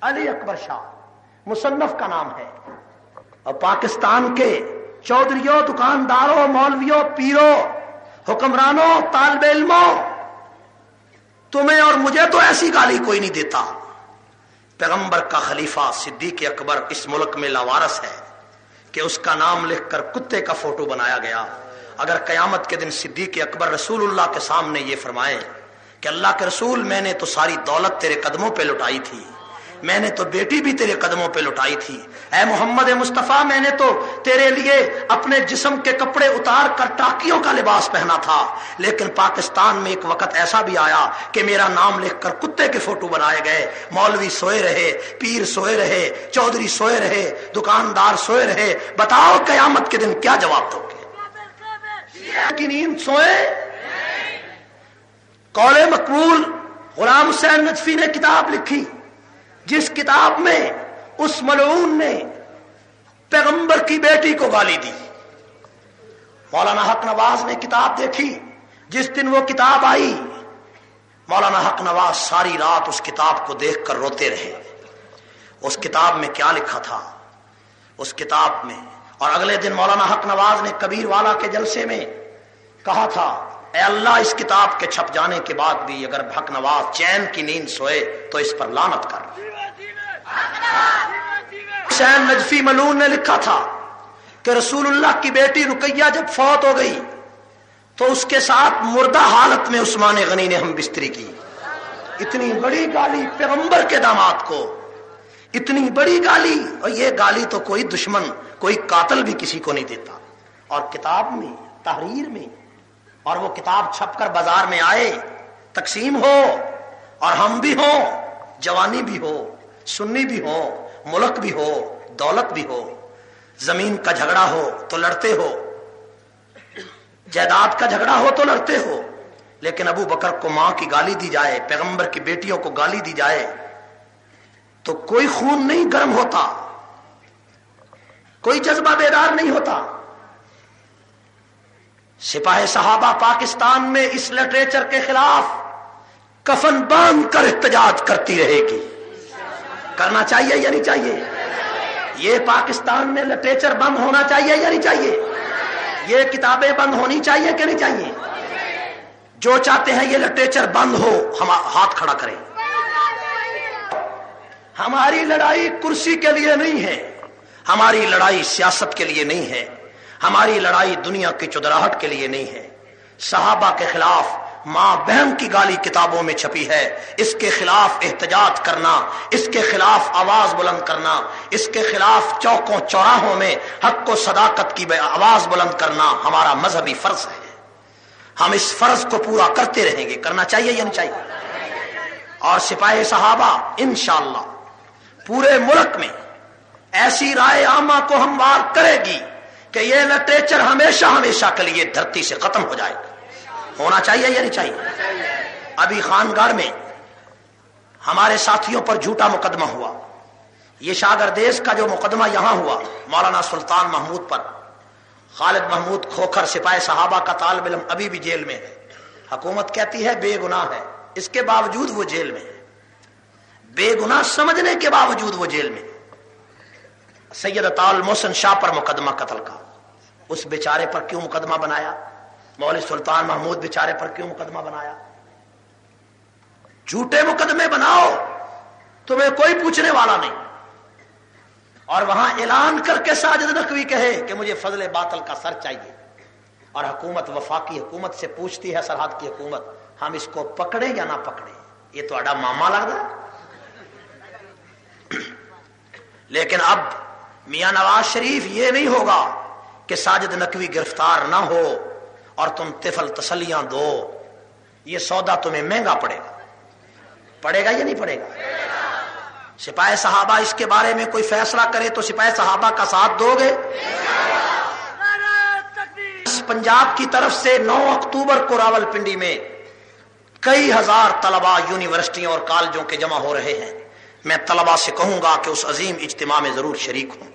علی اکبر شاہ مصنف کا نام ہے۔ اور پاکستان کے چودھریوں، دکانداروں، مولویوں، پیروں، حکمرانوں، طالب علموں، تمہیں اور مجھے تو ایسی گالی کوئی نہیں دیتا۔ پیغمبر کا خلیفہ صدیق اکبر اس ملک میں لاوارث ہے کہ اس کا نام لکھ کر کتے کا فوٹو بنایا گیا۔ اگر قیامت کے دن صدیق اکبر رسول اللہ کے سامنے یہ فرمائے کہ اللہ کے رسول، میں نے تو ساری دولت تیرے قدموں پہ لٹائی تھی، میں نے تو بیٹی بھی تیرے قدموں پہ لٹائی تھی، اے محمد مصطفیٰ میں نے تو تیرے لیے اپنے جسم کے کپڑے اتار کر ٹاکیوں کا لباس پہنا تھا، لیکن پاکستان میں ایک وقت ایسا بھی آیا کہ میرا نام لکھ کر کتے کے فوٹو بنائے گئے، مولوی سوئے رہے، پیر سوئے رہے، چودھری سوئے رہے، دکاندار سوئے رہے، بتاؤ قیامت کے دن کیا جواب دو گے؟ کی نیند سوئے؟ قول مقبول غلام حسین نجفی نے کتاب لکھی جس کتاب میں اس ملعون نے پیغمبر کی بیٹی کو گالی دی۔ مولانا حق نواز نے کتاب دیکھی، جس دن وہ کتاب آئی مولانا حق نواز ساری رات اس کتاب کو دیکھ کر روتے رہے۔ اس کتاب میں کیا لکھا تھا اس کتاب میں؟ اور اگلے دن مولانا حق نواز نے کبیر والا کے جلسے میں کہا تھا، اے اللہ اس کتاب کے چھپ جانے کے بعد بھی اگر حق نواز چین کی نیند سوئے تو اس پر لعنت کر۔ حسین نجفی ملعون نے لکھا تھا کہ رسول اللہ کی بیٹی رقیہ جب فوت ہو گئی تو اس کے ساتھ مردہ حالت میں عثمان غنی نے ہم بستری کی۔ اتنی بڑی گالی پیغمبر کے داماد کو، اتنی بڑی گالی، اور یہ گالی تو کوئی دشمن کوئی قاتل بھی کسی کو نہیں دیتا۔ اور کتاب میں تحریر میں، اور وہ کتاب چھپ کر بازار میں آئے، تقسیم ہو اور ہم بھی ہوں، جوانی بھی ہو، سنی بھی ہو، ملک بھی ہو، دولت بھی ہو، زمین کا جھگڑا ہو تو لڑتے ہو، جائیداد کا جھگڑا ہو تو لڑتے ہو، لیکن ابو بکر کو ماں کی گالی دی جائے، پیغمبر کی بیٹیوں کو گالی دی جائے تو کوئی خون نہیں گرم ہوتا، کوئی جذبہ بیدار نہیں ہوتا۔ سپاہ صحابہ پاکستان میں اس لٹریچر کے خلاف کفن باندھ کر احتجاج کرتی رہے گی۔ کرنا چاہیے یا نہیں چاہیے؟ یہ پاکستان میں لٹریچر بند ہونا چاہیے یا نہیں چاہیے؟ یہ کتابیں بند ہونی چاہیے کہ نہیں چاہیے؟ جو چاہتے ہیں یہ لٹریچر بند ہو ہم ہاتھ کھڑا کریں۔ ہماری لڑائی کرسی کے لیے نہیں ہے، ہماری لڑائی سیاست کے لیے نہیں ہے، ہماری لڑائی دنیا کی چودراہٹ کے لیے نہیں ہے۔ صحابہ کے خلاف ماں بہن کی گالی کتابوں میں چھپی ہے، اس کے خلاف احتجاج کرنا، اس کے خلاف آواز بلند کرنا، اس کے خلاف چوکوں چوراہوں میں حق و صداقت کی آواز بلند کرنا ہمارا مذہبی فرض ہے۔ ہم اس فرض کو پورا کرتے رہیں گے۔ کرنا چاہیے یا نہیں چاہیے؟ اور سپاہ صحابہ انشاءاللہ پورے ملک میں ایسی رائے عامہ کو ہموار کرے گی کہ یہ لٹریچر ہمیشہ ہمیشہ کے لیے دھرتی سے ختم ہو جائے گا۔ ہونا چاہیے یا نہیں چاہیے؟ ابھی خانگڑھ میں ہمارے ساتھیوں پر جھوٹا مقدمہ ہوا، یہ شاگردیز کا جو مقدمہ یہاں ہوا مولانا سلطان محمود پر، خالد محمود کھوکھر سپاہ صحابہ کا طالب علم ابھی بھی جیل میں ہے، حکومت کہتی ہے بے گناہ ہے، اس کے باوجود وہ جیل میں ہے، بے گناہ سمجھنے کے باوجود وہ جیل میں ہے۔ سید عطا المحسن شاہ پر مقدمہ قتل کا، اس بیچارے پر کیوں مقدمہ بنایا؟ مولوی سلطان محمود بیچارے پر کیوں مقدمہ بنایا؟ جھوٹے مقدمے بناؤ، تمہیں کوئی پوچھنے والا نہیں، اور وہاں اعلان کر کے ساجد نقوی کہے کہ مجھے فضل باطل کا سر چاہیے، اور حکومت وفاقی حکومت سے پوچھتی ہے، سرحد کی حکومت، ہم اس کو پکڑیں یا نہ پکڑیں؟ یہ تو اڈا ماما لگتا ہے۔ لیکن اب میاں نواز شریف یہ نہیں ہوگا کہ ساجد نقوی گرفتار نہ ہو اور تم طفل تسلیاں دو، یہ سودا تمہیں مہنگا پڑے گا یا نہیں پڑے گا؟ سپاہ صحابہ اس کے بارے میں کوئی فیصلہ کرے تو سپاہ صحابہ کا ساتھ دو گے؟ پنجاب کی طرف سے 9 اکتوبر کو راولپنڈی میں کئی ہزار طلباء یونیورسٹیوں اور کالجوں کے جمع ہو رہے ہیں۔ میں طلباء سے کہوں گا کہ اس عظیم اجتماع میں ضرور شریک ہوں۔